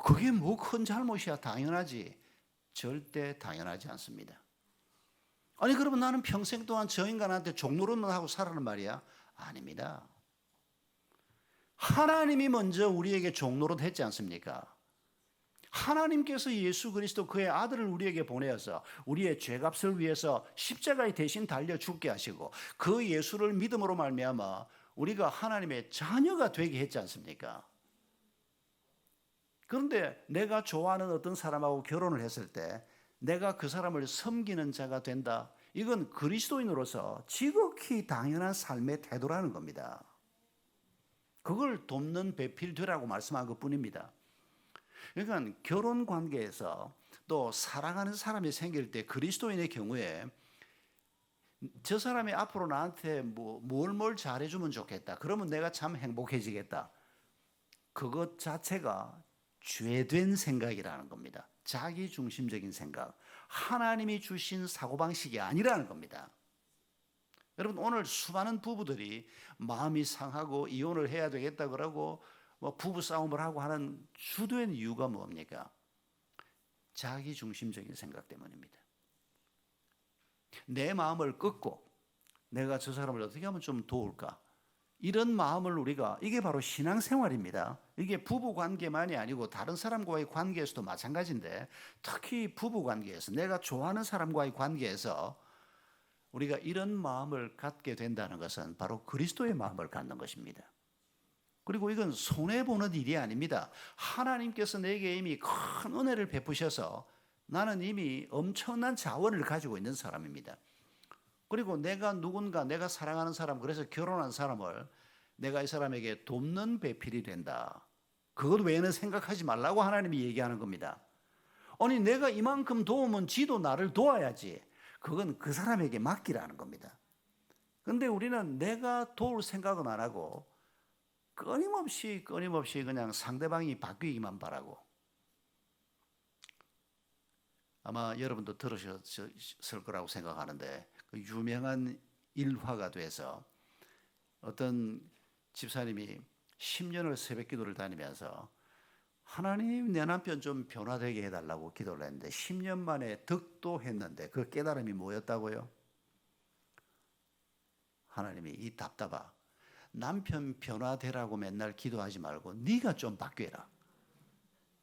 그게 뭐 큰 잘못이야? 당연하지. 절대 당연하지 않습니다. 아니, 그러면 나는 평생 동안 저 인간한테 종노릇만 하고 살아는 말이야? 아닙니다. 하나님이 먼저 우리에게 종노릇 했지 않습니까? 하나님께서 예수 그리스도 그의 아들을 우리에게 보내어서 우리의 죄값을 위해서 십자가에 대신 달려 죽게 하시고 그 예수를 믿음으로 말미암아 우리가 하나님의 자녀가 되게 했지 않습니까? 그런데 내가 좋아하는 어떤 사람하고 결혼을 했을 때 내가 그 사람을 섬기는 자가 된다. 이건 그리스도인으로서 지극히 당연한 삶의 태도라는 겁니다. 그걸 돕는 배필되라고 말씀한 것뿐입니다. 그러니까 결혼 관계에서 또 사랑하는 사람이 생길 때 그리스도인의 경우에 저 사람이 앞으로 나한테 뭘 잘해주면 좋겠다. 그러면 내가 참 행복해지겠다. 그것 자체가 죄된 생각이라는 겁니다. 자기 중심적인 생각. 하나님이 주신 사고방식이 아니라는 겁니다. 여러분 오늘 수많은 부부들이 마음이 상하고 이혼을 해야 되겠다 그러고 부부 싸움을 하고 하는 주된 이유가 뭡니까? 자기 중심적인 생각 때문입니다. 내 마음을 꺾고 내가 저 사람을 어떻게 하면 좀 도울까? 이런 마음을 우리가 이게 바로 신앙생활입니다. 이게 부부 관계만이 아니고 다른 사람과의 관계에서도 마찬가지인데 특히 부부 관계에서 내가 좋아하는 사람과의 관계에서 우리가 이런 마음을 갖게 된다는 것은 바로 그리스도의 마음을 갖는 것입니다. 그리고 이건 손해보는 일이 아닙니다. 하나님께서 내게 이미 큰 은혜를 베푸셔서 나는 이미 엄청난 자원을 가지고 있는 사람입니다. 그리고 내가 누군가 내가 사랑하는 사람 그래서 결혼한 사람을 내가 이 사람에게 돕는 배필이 된다. 그것 외에는 생각하지 말라고 하나님이 얘기하는 겁니다. 아니 내가 이만큼 도우면 지도 나를 도와야지. 그건 그 사람에게 맡기라는 겁니다. 그런데 우리는 내가 도울 생각은 안 하고 끊임없이 그냥 상대방이 바뀌기만 바라고. 아마 여러분도 들으셨을 거라고 생각하는데 그 유명한 일화가 돼서 어떤 집사님이 10년을 새벽 기도를 다니면서 하나님 내 남편 좀 변화되게 해달라고 기도를 했는데 10년 만에 득도했는데 그 깨달음이 뭐였다고요? 하나님이 이 답답아 남편 변화되라고 맨날 기도하지 말고 네가 좀 바뀌라.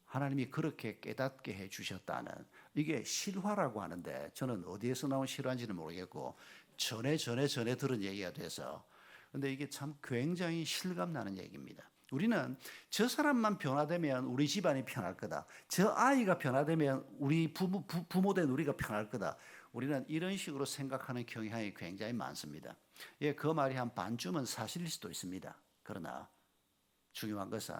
하나님이 그렇게 깨닫게 해주셨다는 이게 실화라고 하는데 저는 어디에서 나온 실화인지는 모르겠고 전에 들은 얘기가 돼서 근데 이게 참 굉장히 실감나는 얘기입니다. 우리는 저 사람만 변화되면 우리 집안이 편할 거다. 저 아이가 변화되면 우리 부모된 우리가 편할 거다. 우리는 이런 식으로 생각하는 경향이 굉장히 많습니다. 예, 그 말이 한 반쯤은 사실일 수도 있습니다. 그러나 중요한 것은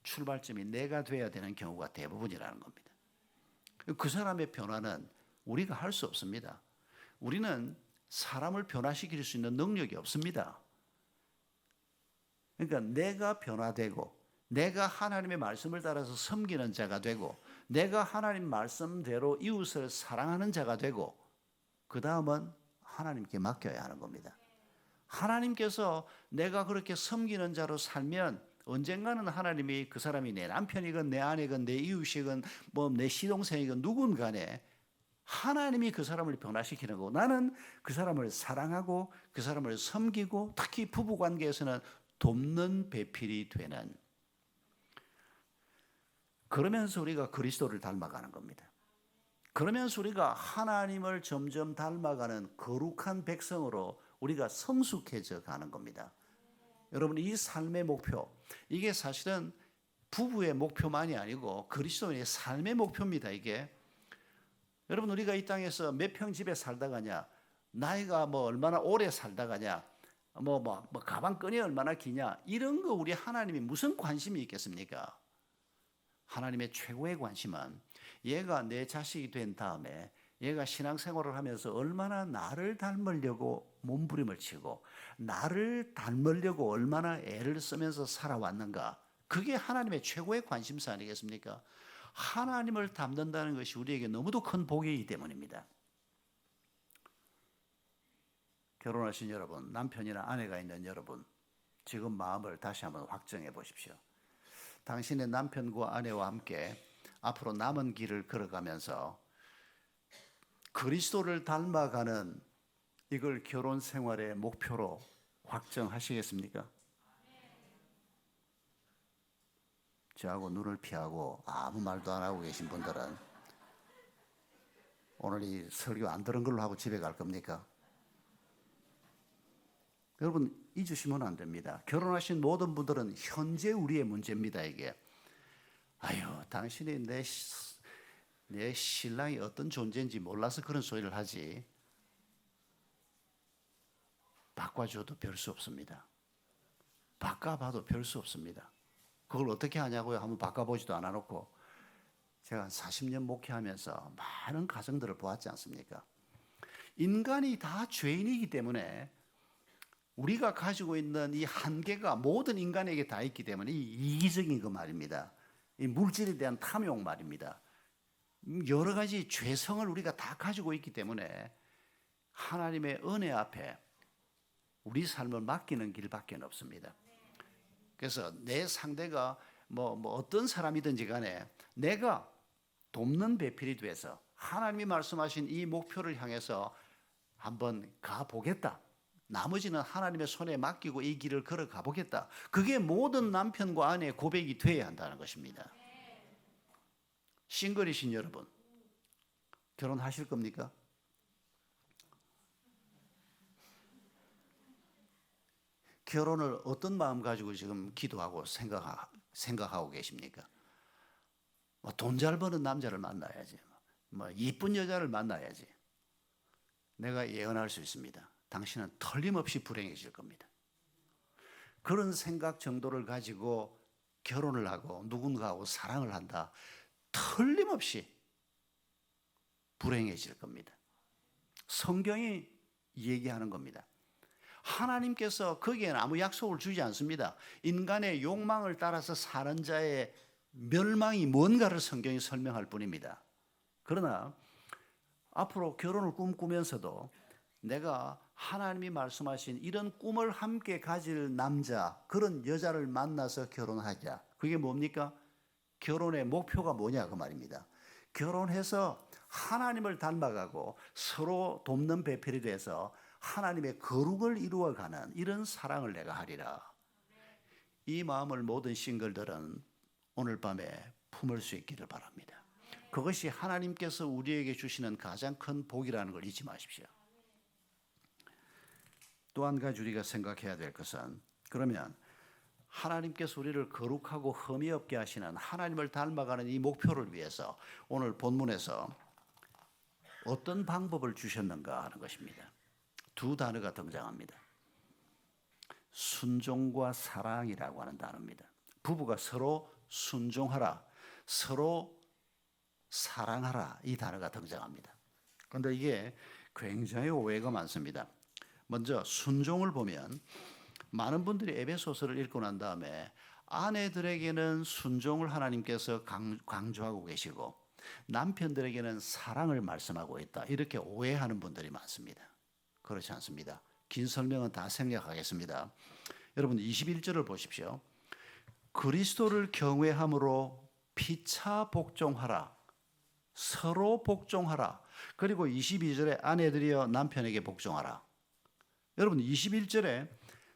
출발점이 내가 돼야 되는 경우가 대부분이라는 겁니다. 그 사람의 변화는 우리가 할 수 없습니다. 우리는 사람을 변화시킬 수 있는 능력이 없습니다. 그러니까 내가 변화되고 내가 하나님의 말씀을 따라서 섬기는 자가 되고 내가 하나님 말씀대로 이웃을 사랑하는 자가 되고 그 다음은 하나님께 맡겨야 하는 겁니다. 하나님께서 내가 그렇게 섬기는 자로 살면 언젠가는 하나님이 그 사람이 내 남편이건 내 아내건 내 이웃이건 내 시동생이건 누군 간에 하나님이 그 사람을 변화시키는 거고 나는 그 사람을 사랑하고 그 사람을 섬기고 특히 부부관계에서는 돕는 배필이 되는 그러면서 우리가 그리스도를 닮아가는 겁니다. 그러면서 우리가 하나님을 점점 닮아가는 거룩한 백성으로 우리가 성숙해져 가는 겁니다. 여러분 이 삶의 목표 이게 사실은 부부의 목표만이 아니고 그리스도인의 삶의 목표입니다. 이게 여러분 우리가 이 땅에서 몇 평 집에 살다 가냐 나이가 얼마나 오래 살다 가냐 가방끈이 얼마나 기냐 이런 거 우리 하나님이 무슨 관심이 있겠습니까? 하나님의 최고의 관심은 얘가 내 자식이 된 다음에 얘가 신앙생활을 하면서 얼마나 나를 닮으려고 몸부림을 치고 나를 닮으려고 얼마나 애를 쓰면서 살아왔는가 그게 하나님의 최고의 관심사 아니겠습니까? 하나님을 닮는다는 것이 우리에게 너무도 큰 복이기 때문입니다. 결혼하신 여러분, 남편이나 아내가 있는 여러분 지금 마음을 다시 한번 확정해 보십시오. 당신의 남편과 아내와 함께 앞으로 남은 길을 걸어가면서 그리스도를 닮아가는 이걸 결혼 생활의 목표로 확정하시겠습니까? 저하고 눈을 피하고 아무 말도 안 하고 계신 분들은 오늘 이 설교 안 들은 걸로 하고 집에 갈 겁니까? 여러분 잊으시면 안 됩니다. 결혼하신 모든 분들은 현재 우리의 문제입니다. 이게 아유 당신이 내 신랑이 어떤 존재인지 몰라서 그런 소리를 하지 바꿔줘도 별 수 없습니다. 바꿔봐도 별 수 없습니다. 그걸 어떻게 하냐고요? 한번 바꿔보지도 않아놓고 제가 40년 목회하면서 많은 가정들을 보았지 않습니까? 인간이 다 죄인이기 때문에 우리가 가지고 있는 이 한계가 모든 인간에게 다 있기 때문에 이 이기적인 거 말입니다. 이 물질에 대한 탐욕 말입니다. 여러 가지 죄성을 우리가 다 가지고 있기 때문에 하나님의 은혜 앞에 우리 삶을 맡기는 길밖에 없습니다. 그래서 내 상대가 뭐 어떤 사람이든지 간에 내가 돕는 배필이 돼서 하나님이 말씀하신 이 목표를 향해서 한번 가보겠다. 나머지는 하나님의 손에 맡기고 이 길을 걸어가 보겠다. 그게 모든 남편과 아내의 고백이 되어야 한다는 것입니다. 싱글이신 여러분, 결혼하실 겁니까? 결혼을 어떤 마음 가지고 지금 기도하고 생각하고 계십니까? 돈 잘 버는 남자를 만나야지. 이쁜 여자를 만나야지. 내가 예언할 수 있습니다. 당신은 틀림없이 불행해질 겁니다. 그런 생각 정도를 가지고 결혼을 하고 누군가하고 사랑을 한다. 틀림없이 불행해질 겁니다. 성경이 얘기하는 겁니다. 하나님께서 거기에는 아무 약속을 주지 않습니다. 인간의 욕망을 따라서 사는 자의 멸망이 뭔가를 성경이 설명할 뿐입니다. 그러나 앞으로 결혼을 꿈꾸면서도 내가 하나님이 말씀하신 이런 꿈을 함께 가질 남자, 그런 여자를 만나서 결혼하자. 그게 뭡니까? 결혼의 목표가 뭐냐 그 말입니다. 결혼해서 하나님을 닮아가고 서로 돕는 배필이 돼서 하나님의 거룩을 이루어가는 이런 사랑을 내가 하리라. 이 마음을 모든 싱글들은 오늘 밤에 품을 수 있기를 바랍니다. 그것이 하나님께서 우리에게 주시는 가장 큰 복이라는 걸 잊지 마십시오. 또 한 가지 우리가 생각해야 될 것은 그러면 하나님께서 우리를 거룩하고 흠이 없게 하시는 하나님을 닮아가는 이 목표를 위해서 오늘 본문에서 어떤 방법을 주셨는가 하는 것입니다. 두 단어가 등장합니다. 순종과 사랑이라고 하는 단어입니다. 부부가 서로 순종하라, 서로 사랑하라 이 단어가 등장합니다. 그런데 이게 굉장히 오해가 많습니다. 먼저 순종을 보면 많은 분들이 에베소서를 읽고 난 다음에 아내들에게는 순종을 하나님께서 강조하고 계시고 남편들에게는 사랑을 말씀하고 있다. 이렇게 오해하는 분들이 많습니다. 그렇지 않습니다. 긴 설명은 다 생략하겠습니다. 여러분 21절을 보십시오. 그리스도를 경외함으로 피차 복종하라. 서로 복종하라. 그리고 22절에 아내들이여 남편에게 복종하라. 여러분 21절에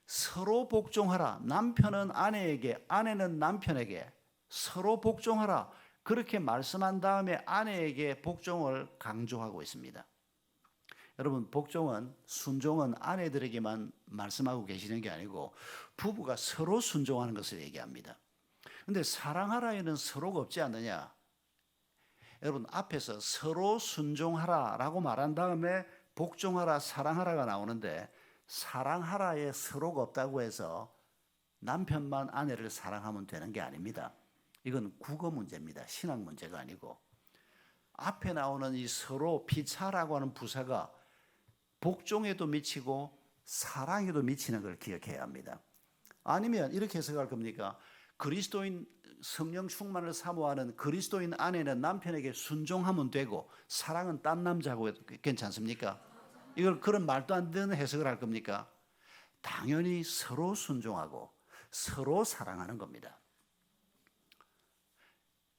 서로 복종하라. 남편은 아내에게, 아내는 남편에게 서로 복종하라. 그렇게 말씀한 다음에 아내에게 복종을 강조하고 있습니다. 여러분 복종은, 순종은 아내들에게만 말씀하고 계시는 게 아니고 부부가 서로 순종하는 것을 얘기합니다. 그런데 사랑하라에는 서로가 없지 않느냐? 여러분 앞에서 서로 순종하라라고 말한 다음에 복종하라, 사랑하라가 나오는데 사랑하라에 서로가 없다고 해서 남편만 아내를 사랑하면 되는 게 아닙니다. 이건 국어 문제입니다. 신학 문제가 아니고 앞에 나오는 이 서로 피차라고 하는 부사가 복종에도 미치고 사랑에도 미치는 걸 기억해야 합니다. 아니면 이렇게 해석할 겁니까? 그리스도인 성령 충만을 사모하는 그리스도인 아내는 남편에게 순종하면 되고 사랑은 딴 남자하고 괜찮습니까? 이걸 그런 말도 안 되는 해석을 할 겁니까? 당연히 서로 순종하고 서로 사랑하는 겁니다.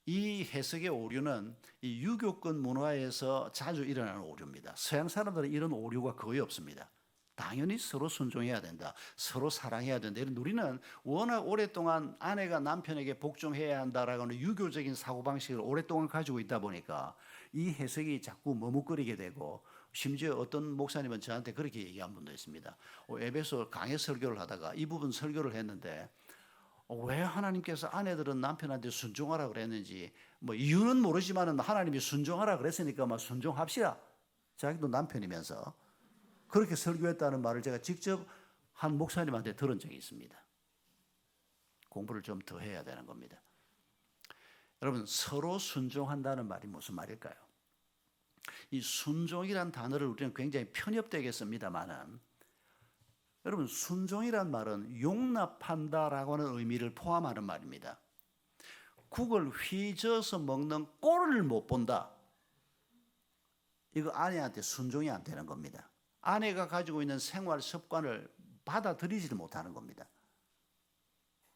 이 해석의 오류는 이 유교권 문화에서 자주 일어나는 오류입니다. 서양 사람들은 이런 오류가 거의 없습니다. 당연히 서로 순종해야 된다. 서로 사랑해야 된다. 이런 우리는 워낙 오랫동안 아내가 남편에게 복종해야 한다라는 유교적인 사고방식을 오랫동안 가지고 있다 보니까 이 해석이 자꾸 머뭇거리게 되고, 심지어 어떤 목사님은 저한테 그렇게 얘기한 분도 있습니다. 에베소 강해 설교를 하다가 이 부분 설교를 했는데 왜 하나님께서 아내들은 남편한테 순종하라 그랬는지 뭐 이유는 모르지만은 하나님이 순종하라 그랬으니까 막 순종합시다. 자기도 남편이면서 그렇게 설교했다는 말을 제가 직접 한 목사님한테 들은 적이 있습니다. 공부를 좀 더 해야 되는 겁니다. 여러분, 서로 순종한다는 말이 무슨 말일까요? 이 순종이란 단어를 우리는 굉장히 편협되게 씁니다만은, 여러분, 순종이란 말은 용납한다라고 하는 의미를 포함하는 말입니다. 국을 휘저어서 먹는 꼴을 못 본다. 이거 아내한테 순종이 안 되는 겁니다. 아내가 가지고 있는 생활 습관을 받아들이지를 못하는 겁니다.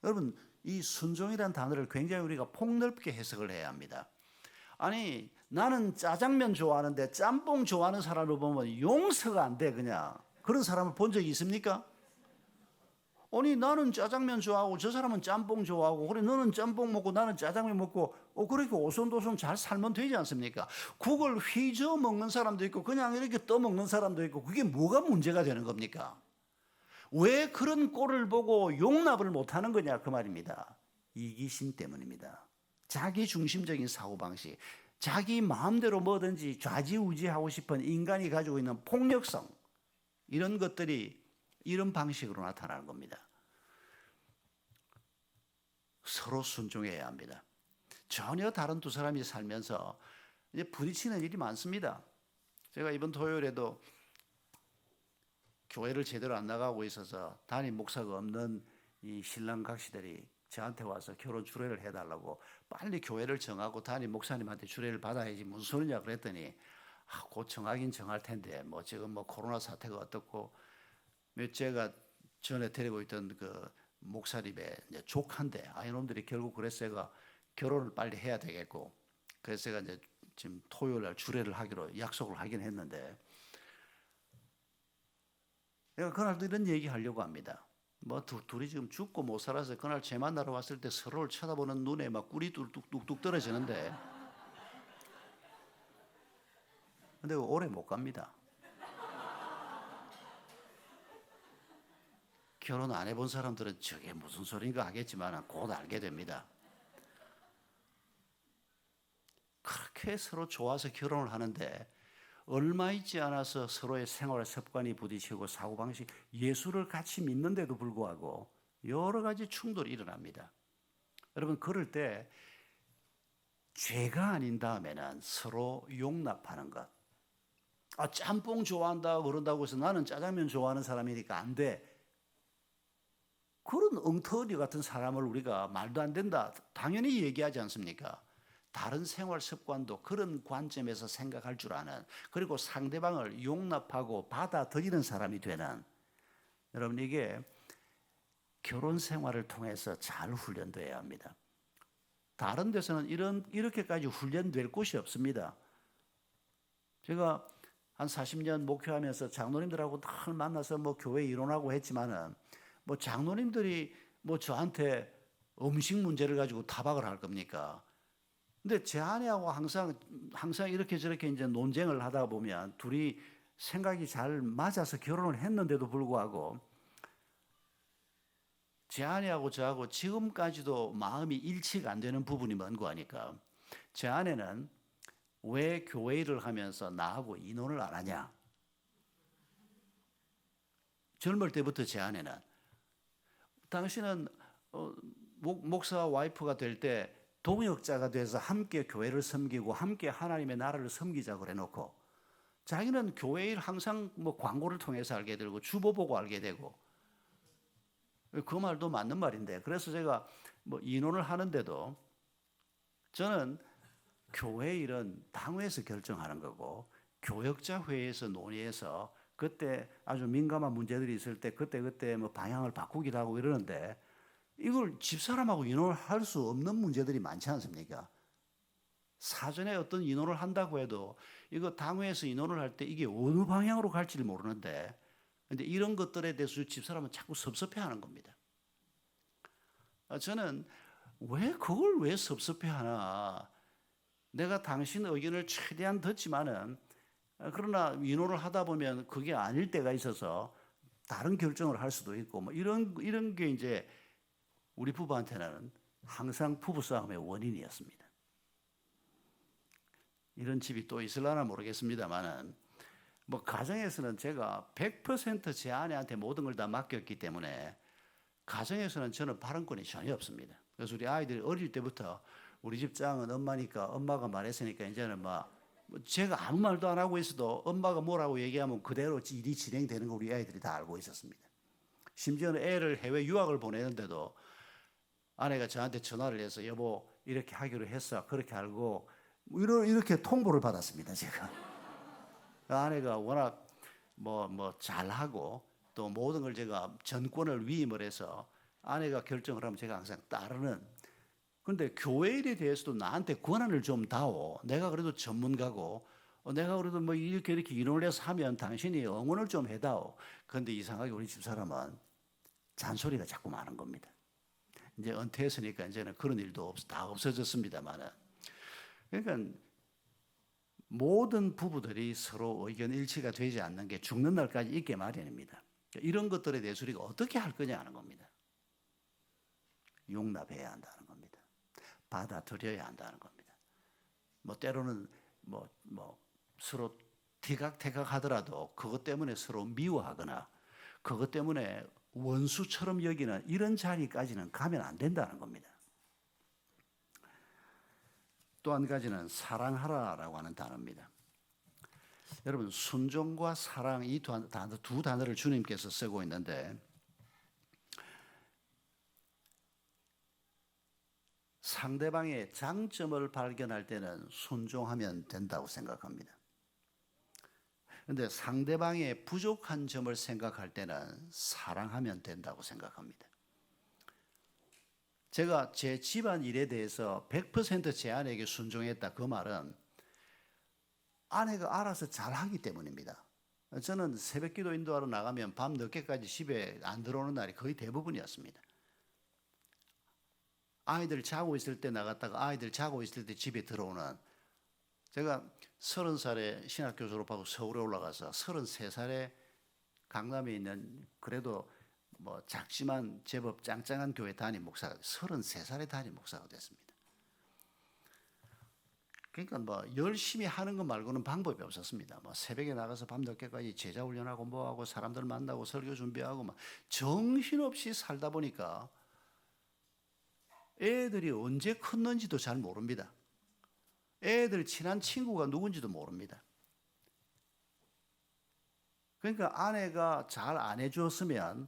여러분, 이 순종이라는 단어를 굉장히 우리가 폭넓게 해석을 해야 합니다. 아니, 나는 짜장면 좋아하는데 짬뽕 좋아하는 사람을 보면 용서가 안 돼, 그냥. 그런 사람을 본 적이 있습니까? 아니, 나는 짜장면 좋아하고 저 사람은 짬뽕 좋아하고, 그래 너는 짬뽕 먹고 나는 짜장면 먹고 그렇게 오손도손 잘 살면 되지 않습니까? 국을 휘저어 먹는 사람도 있고 그냥 이렇게 떠먹는 사람도 있고, 그게 뭐가 문제가 되는 겁니까? 왜 그런 꼴을 보고 용납을 못하는 거냐, 그 말입니다. 이기심 때문입니다. 자기 중심적인 사고방식, 자기 마음대로 뭐든지 좌지우지하고 싶은 인간이 가지고 있는 폭력성, 이런 것들이 이런 방식으로 나타나는 겁니다. 서로 순종해야 합니다. 전혀 다른 두 사람이 살면서 이제 부딪히는 일이 많습니다. 제가 이번 토요일에도 교회를 제대로 안 나가고 있어서 담임 목사가 없는 이 신랑 각시들이 저한테 와서 결혼 주례를 해달라고, 빨리 교회를 정하고 담임 목사님한테 주례를 받아야지 무슨 소리냐 그랬더니, 곧 정하긴 정할 텐데 뭐 지금 뭐 코로나 사태가 어떻고, 제가 전에 데리고 있던 그 목사님의 이제 조카인데, 이놈들이 결국 그래서 제가 결혼을 빨리 해야 되겠고, 그래서 제가 이제 지금 토요일 날 주례를 하기로 약속을 하긴 했는데, 내가 그날도 이런 얘기 하려고 합니다. 뭐 둘이 지금 죽고 못 살아서 그날 제 만나러 왔을 때 서로를 쳐다보는 눈에 막 꿀이 뚝뚝뚝 떨어지는데, 근데 오래 못 갑니다. 결혼 안 해본 사람들은 저게 무슨 소린가 하겠지만 곧 알게 됩니다. 그렇게 서로 좋아서 결혼을 하는데 얼마 있지 않아서 서로의 생활 습관이 부딪히고 사고방식, 예수를 같이 믿는데도 불구하고 여러 가지 충돌이 일어납니다. 여러분, 그럴 때 죄가 아닌 다음에는 서로 용납하는 것. 짬뽕 좋아한다 그런다고 해서 나는 짜장면 좋아하는 사람이니까 안 돼. 그런 엉터리 같은 사람을 우리가 말도 안 된다 당연히 얘기하지 않습니까? 다른 생활 습관도 그런 관점에서 생각할 줄 아는, 그리고 상대방을 용납하고 받아들이는 사람이 되는, 여러분, 이게 결혼 생활을 통해서 잘 훈련되어야 합니다. 다른 데서는 이렇게까지 훈련될 곳이 없습니다. 제가 한 40년 목회하면서 장로님들하고 늘 만나서 뭐 교회 이론하고 했지만은, 뭐 장로님들이 뭐 저한테 음식 문제를 가지고 타박을 할 겁니까? 근데 제 아내하고 항상 이렇게 저렇게 이제 논쟁을 하다 보면 둘이 생각이 잘 맞아서 결혼을 했는데도 불구하고, 제 아내하고 저하고 지금까지도 마음이 일치가 안 되는 부분이 뭔고 하니까, 제 아내는 왜 교회 일을 하면서 나하고 이혼을 안 하냐? 젊을 때부터 제 아내는, 당신은 목사 와이프가 될 때 동역자가 돼서 함께 교회를 섬기고 함께 하나님의 나라를 섬기자고 해놓고, 자기는 교회 일 항상 뭐 광고를 통해서 알게 되고 주보 보고 알게 되고, 그 말도 맞는 말인데, 그래서 제가 뭐 이혼을 하는데도 저는 교회 일은 당회에서 결정하는 거고, 교역자 회의에서 논의해서 그때 아주 민감한 문제들이 있을 때 그때 뭐 방향을 바꾸기도 하고 이러는데, 이걸 집사람하고 이혼을 할 수 없는 문제들이 많지 않습니까? 사전에 어떤 이혼을 한다고 해도 이거 당회에서 이혼을 할 때 이게 어느 방향으로 갈지를 모르는데, 그런데 이런 것들에 대해서 집사람은 자꾸 섭섭해하는 겁니다. 저는 그걸 왜 섭섭해하나? 내가 당신 의견을 최대한 듣지만은 그러나 위로를 하다 보면 그게 아닐 때가 있어서 다른 결정을 할 수도 있고 뭐 이런 게 이제 우리 부부한테는 항상 부부싸움의 원인이었습니다. 이런 집이 또 있을라나 모르겠습니다만은 뭐 가정에서는 제가 100% 제 아내한테 모든 걸 다 맡겼기 때문에 가정에서는 저는 발언권이 전혀 없습니다. 그래서 우리 아이들이 어릴 때부터 우리 집 장은 엄마니까 엄마가 말했으니까 이제는 막 제가 아무 말도 안 하고 있어도 엄마가 뭐라고 얘기하면 그대로 일이 진행되는 거 우리 아이들이 다 알고 있었습니다. 심지어는 애를 해외 유학을 보내는데도 아내가 저한테 전화를 해서 여보 이렇게 하기로 했어 그렇게 알고 이렇게 통보를 받았습니다. 제가 아내가 워낙 뭐 잘하고 또 모든 걸 제가 전권을 위임을 해서 아내가 결정을 하면 제가 항상 따르는. 그런데 교회 일에 대해서도 나한테 권한을 좀 다오. 내가 그래도 전문가고 내가 그래도 뭐 이렇게 인원을 해서 하면 당신이 응원을 좀 해다오. 그런데 이상하게 우리 집사람은 잔소리가 자꾸 많은 겁니다. 이제 은퇴했으니까 이제는 그런 일도 다 없어졌습니다만은. 그러니까 모든 부부들이 서로 의견 일치가 되지 않는 게 죽는 날까지 있게 마련입니다. 이런 것들에 대해서 우리가 어떻게 할 거냐 하는 겁니다. 용납해야 한다는 겁니다. 받아들여야 한다는 겁니다. 뭐 때로는 뭐 서로 티각태각 하더라도 그것 때문에 서로 미워하거나 그것 때문에 원수처럼 여기는 이런 자리까지는 가면 안 된다는 겁니다. 또 한 가지는 사랑하라라고 하는 단어입니다. 여러분 순종과 사랑 이 두 단어를 주님께서 쓰고 있는데 상대방의 장점을 발견할 때는 순종하면 된다고 생각합니다. 그런데 상대방의 부족한 점을 생각할 때는 사랑하면 된다고 생각합니다. 제가 제 집안 일에 대해서 100% 제 아내에게 순종했다. 그 말은 아내가 알아서 잘하기 때문입니다. 저는 새벽기도 인도하러 나가면 밤 늦게까지 집에 안 들어오는 날이 거의 대부분이었습니다. 아이들 자고 있을 때 나갔다가 아이들 자고 있을 때 집에 들어오는, 제가 30살에 신학교 졸업하고 서울에 올라가서 33살에 강남에 있는 그래도 뭐 작지만 제법 짱짱한 교회 담임 목사가 33살에 담임 목사가 됐습니다. 그러니까 뭐 열심히 하는 것 말고는 방법이 없었습니다. 뭐 새벽에 나가서 밤늦게까지 제자 훈련하고 뭐하고 사람들 만나고 설교 준비하고 막 정신없이 살다 보니까 애들이 언제 컸는지도 잘 모릅니다. 애들 친한 친구가 누군지도 모릅니다. 그러니까 아내가 잘 안 해주었으면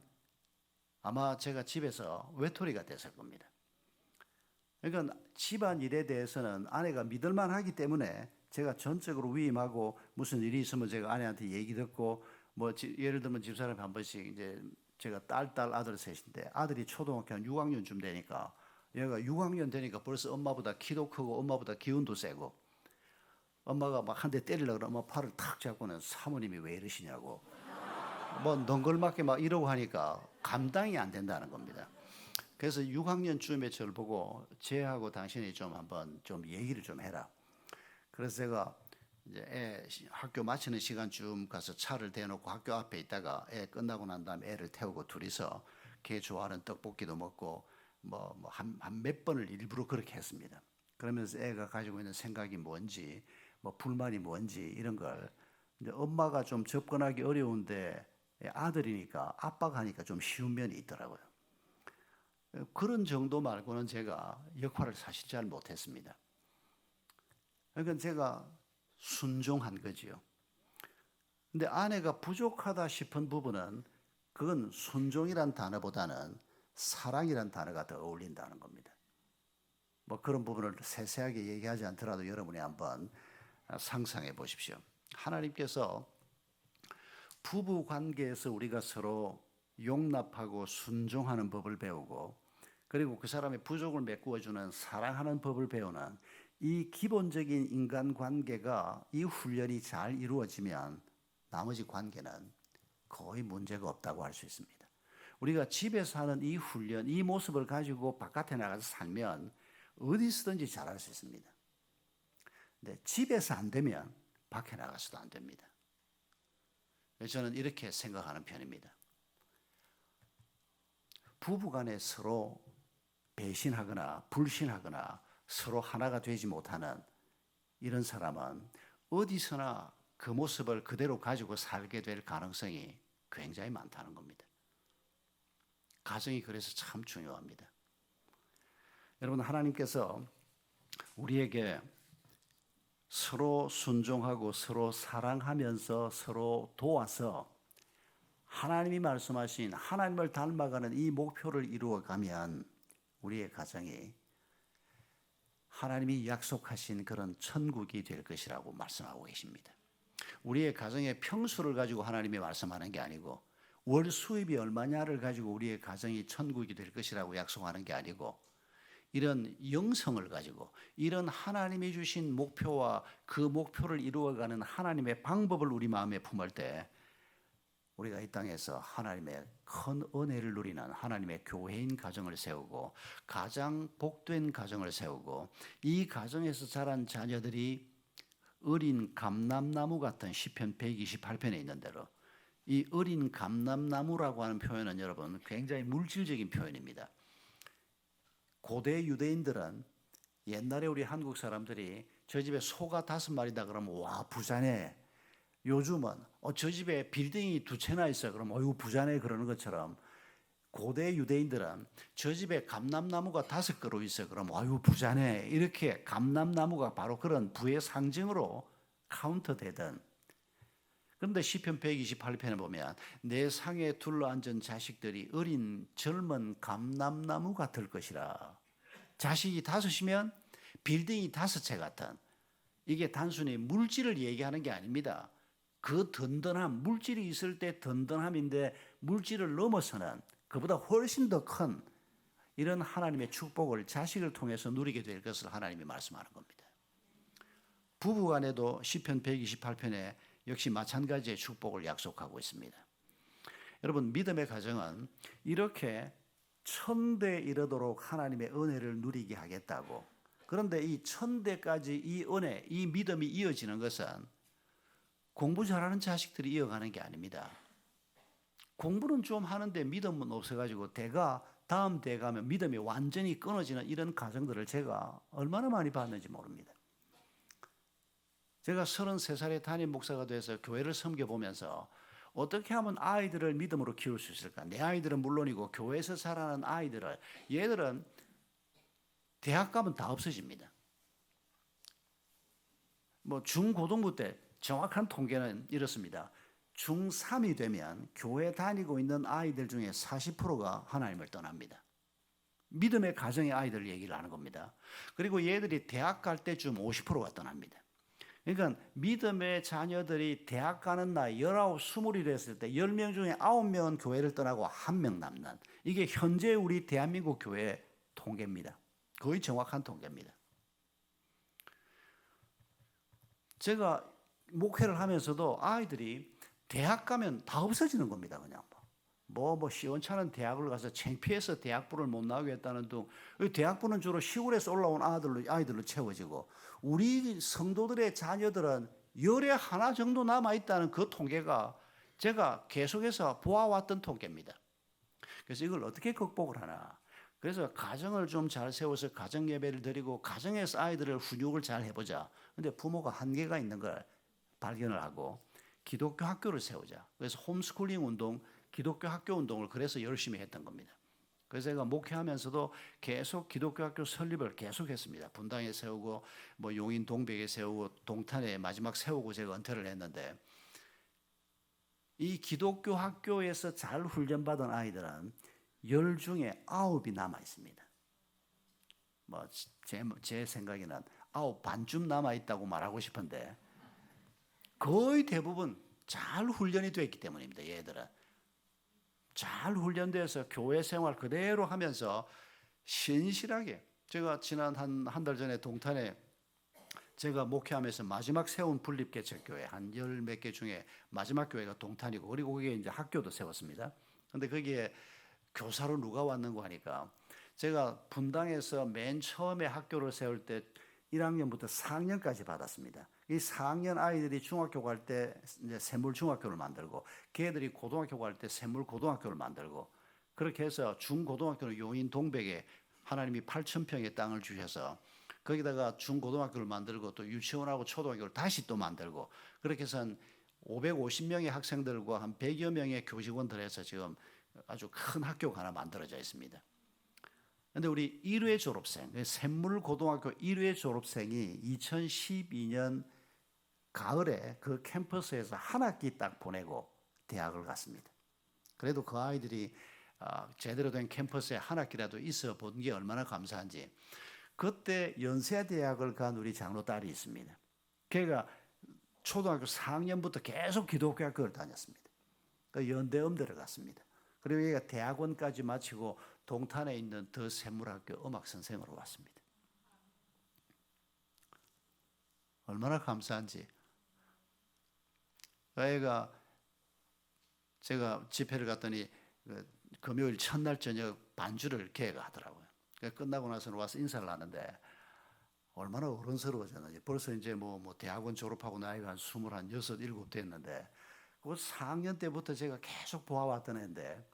아마 제가 집에서 외톨이가 됐을 겁니다. 그러니까 집안 일에 대해서는 아내가 믿을만 하기 때문에 제가 전적으로 위임하고 무슨 일이 있으면 제가 아내한테 얘기 듣고 뭐 예를 들면 집사람이 한 번씩 이제 제가 딸 아들 셋인데 아들이 초등학교 한 6학년쯤 되니까 얘가 6학년 되니까 벌써 엄마보다 키도 크고 엄마보다 기운도 세고 엄마가 막 한 대 때리려고 그러면 엄마 팔을 탁 잡고는 사모님이 왜 이러시냐고 뭐 넌걸맞게 막 이러고 하니까 감당이 안 된다는 겁니다. 그래서 6학년쯤에 저를 보고 쟤하고 당신이 좀 한번 좀 얘기를 좀 해라. 그래서 제가 이제 애 학교 마치는 시간쯤 가서 차를 대놓고 학교 앞에 있다가 애 끝나고 난 다음에 애를 태우고 둘이서 걔 좋아하는 떡볶이도 먹고 한 몇 번을 일부러 그렇게 했습니다. 그러면서 애가 가지고 있는 생각이 뭔지 뭐 불만이 뭔지 이런 걸 이제 엄마가 좀 접근하기 어려운데 아들이니까 아빠가 하니까 좀 쉬운 면이 있더라고요. 그런 정도 말고는 제가 역할을 사실 잘 못했습니다. 그러니까 제가 순종한 거지요. 근데 아내가 부족하다 싶은 부분은 그건 순종이란 단어보다는 사랑이란 단어가 더 어울린다는 겁니다. 뭐 그런 부분을 세세하게 얘기하지 않더라도 여러분이 한번 상상해 보십시오. 하나님께서 부부 관계에서 우리가 서로 용납하고 순종하는 법을 배우고 그리고 그 사람의 부족을 메꾸어주는 사랑하는 법을 배우는 이 기본적인 인간관계가 이 훈련이 잘 이루어지면 나머지 관계는 거의 문제가 없다고 할 수 있습니다. 우리가 집에서 하는 이 훈련, 이 모습을 가지고 바깥에 나가서 살면 어디서든지 잘할 수 있습니다. 근데 집에서 안 되면 밖에 나가서도 안 됩니다. 저는 이렇게 생각하는 편입니다. 부부간에 서로 배신하거나 불신하거나 서로 하나가 되지 못하는 이런 사람은 어디서나 그 모습을 그대로 가지고 살게 될 가능성이 굉장히 많다는 겁니다. 가정이 그래서 참 중요합니다. 여러분, 하나님께서 우리에게 서로 순종하고 서로 사랑하면서 서로 도와서 하나님이 말씀하신 하나님을 닮아가는 이 목표를 이루어가면 우리의 가정이 하나님이 약속하신 그런 천국이 될 것이라고 말씀하고 계십니다. 우리의 가정의 평수를 가지고 하나님이 말씀하는 게 아니고 월 수입이 얼마냐를 가지고 우리의 가정이 천국이 될 것이라고 약속하는 게 아니고 이런 영성을 가지고 이런 하나님이 주신 목표와 그 목표를 이루어가는 하나님의 방법을 우리 마음에 품을 때 우리가 이 땅에서 하나님의 큰 은혜를 누리는 하나님의 교회인 가정을 세우고 가장 복된 가정을 세우고 이 가정에서 자란 자녀들이 어린 감람나무 같은 시편 128편에 있는 대로 이 어린 감람나무라고 하는 표현은 여러분 굉장히 물질적인 표현입니다. 고대 유대인들은 옛날에 우리 한국 사람들이 저 집에 소가 5마리다 그러면 와 부자네. 요즘은 저 집에 빌딩이 2채나 있어 그러면 어이구 부자네 그러는 것처럼 고대 유대인들은 저 집에 감람나무가 5그루 있어 그러면 어이구 부자네 이렇게 감람나무가 바로 그런 부의 상징으로 카운터되던. 그런데 시편 128편에 보면 내 상에 둘러앉은 자식들이 어린 젊은 감람나무 같을 것이라. 자식이 5이면 빌딩이 5채 같은. 이게 단순히 물질을 얘기하는 게 아닙니다. 그 든든함, 물질이 있을 때 든든함인데 물질을 넘어서는 그보다 훨씬 더 큰 이런 하나님의 축복을 자식을 통해서 누리게 될 것을 하나님이 말씀하는 겁니다. 부부간에도 시편 128편에 역시 마찬가지의 축복을 약속하고 있습니다. 여러분, 믿음의 가정은 이렇게 1000대 이르도록 하나님의 은혜를 누리게 하겠다고. 그런데 이 1000대까지 이 은혜, 이 믿음이 이어지는 것은 공부 잘하는 자식들이 이어가는 게 아닙니다. 공부는 좀 하는데 믿음은 없어가지고 다음 대 가면 믿음이 완전히 끊어지는 이런 가정들을 제가 얼마나 많이 봤는지 모릅니다. 제가 33살에 담임 목사가 돼서 교회를 섬겨보면서 어떻게 하면 아이들을 믿음으로 키울 수 있을까? 내 아이들은 물론이고 교회에서 자라는 아이들을, 얘들은 대학 가면 다 없어집니다. 중고등부 때 정확한 통계는 이렇습니다. 중3이 되면 교회 다니고 있는 아이들 중에 40%가 하나님을 떠납니다. 믿음의 가정의 아이들 얘기를 하는 겁니다. 그리고 얘들이 대학 갈 때쯤 50%가 떠납니다. 그러니까 믿음의 자녀들이 대학 가는 나이 19, 20이 됐을 때 10명 중에 9명은 교회를 떠나고 1명 남는, 이게 현재 우리 대한민국 교회 통계입니다. 거의 정확한 통계입니다. 제가 목회를 하면서도 아이들이 대학 가면 다 없어지는 겁니다. 그냥 시원찮은 대학을 가서 창피해서 대학부를 못 나오겠다는 등, 대학부는 주로 시골에서 올라온 아이들로 채워지고 우리 성도들의 자녀들은 10에 하나 정도 남아있다는 그 통계가 제가 계속해서 보아왔던 통계입니다. 그래서 이걸 어떻게 극복을 하나. 그래서 가정을 좀 잘 세워서 가정 예배를 드리고 가정에서 아이들을 훈육을 잘 해보자. 근데 부모가 한계가 있는 걸 발견을 하고 기독교 학교를 세우자. 그래서 홈스쿨링 운동, 기독교 학교 운동을 그래서 열심히 했던 겁니다. 그래서 제가 목회하면서도 계속 기독교 학교 설립을 계속했습니다. 분당에 세우고 용인 동백에 세우고 동탄에 마지막 세우고 제가 은퇴를 했는데, 이 기독교 학교에서 잘 훈련받은 아이들은 10 중에 9이 남아 있습니다. 제 생각에는 9 반쯤 남아 있다고 말하고 싶은데 거의 대부분 잘 훈련이 됐기 때문입니다. 얘들은 잘 훈련돼서 교회 생활 그대로 하면서 신실하게, 제가 지난 한 달 전에 동탄에 제가 목회하면서 마지막 세운 분립개척교회 한 열 몇 개 중에 마지막 교회가 동탄이고, 그리고 거기에 이제 학교도 세웠습니다. 근데 거기에 교사로 누가 왔는고 하니까, 제가 분당에서 맨 처음에 학교를 세울 때 1학년부터 4학년까지 받았습니다. 이 4학년 아이들이 중학교 갈 때 이제 샘물 중학교를 만들고, 걔들이 고등학교 갈 때 샘물 고등학교를 만들고, 그렇게 해서 중고등학교는 용인 동백에 하나님이 8,000평의 땅을 주셔서 거기다가 중고등학교를 만들고, 또 유치원하고 초등학교를 다시 또 만들고, 그렇게 해서 한 550명의 학생들과 한 100여 명의 교직원들 해서 지금 아주 큰 학교가 하나 만들어져 있습니다. 그런데 우리 1회 졸업생, 샘물고등학교 1회 졸업생이 2012년 가을에 그 캠퍼스에서 한 학기 딱 보내고 대학을 갔습니다. 그래도 그 아이들이 제대로 된 캠퍼스에 한 학기라도 있어 본 게 얼마나 감사한지. 그때 연세대학을 간 우리 장로 딸이 있습니다. 걔가 초등학교 4학년부터 계속 기독교 학교를 다녔습니다. 그 연대음대를 갔습니다. 그리고 얘가 대학원까지 마치고 동탄에 있는 더 샘물학교 음악 선생으로 왔습니다. 얼마나 감사한지. 애가, 제가 집회를 갔더니 금요일 첫날 저녁 반주를 계획하더라고요. 끝나고 나서는 와서 인사를 하는데 얼마나 어른스러워졌는지. 벌써 이제 뭐 대학원 졸업하고 나이가 한 26, 7 됐는데, 그 4학년 때부터 제가 계속 보아왔던 애인데,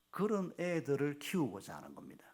그런 애들을 키우고자 하는 겁니다.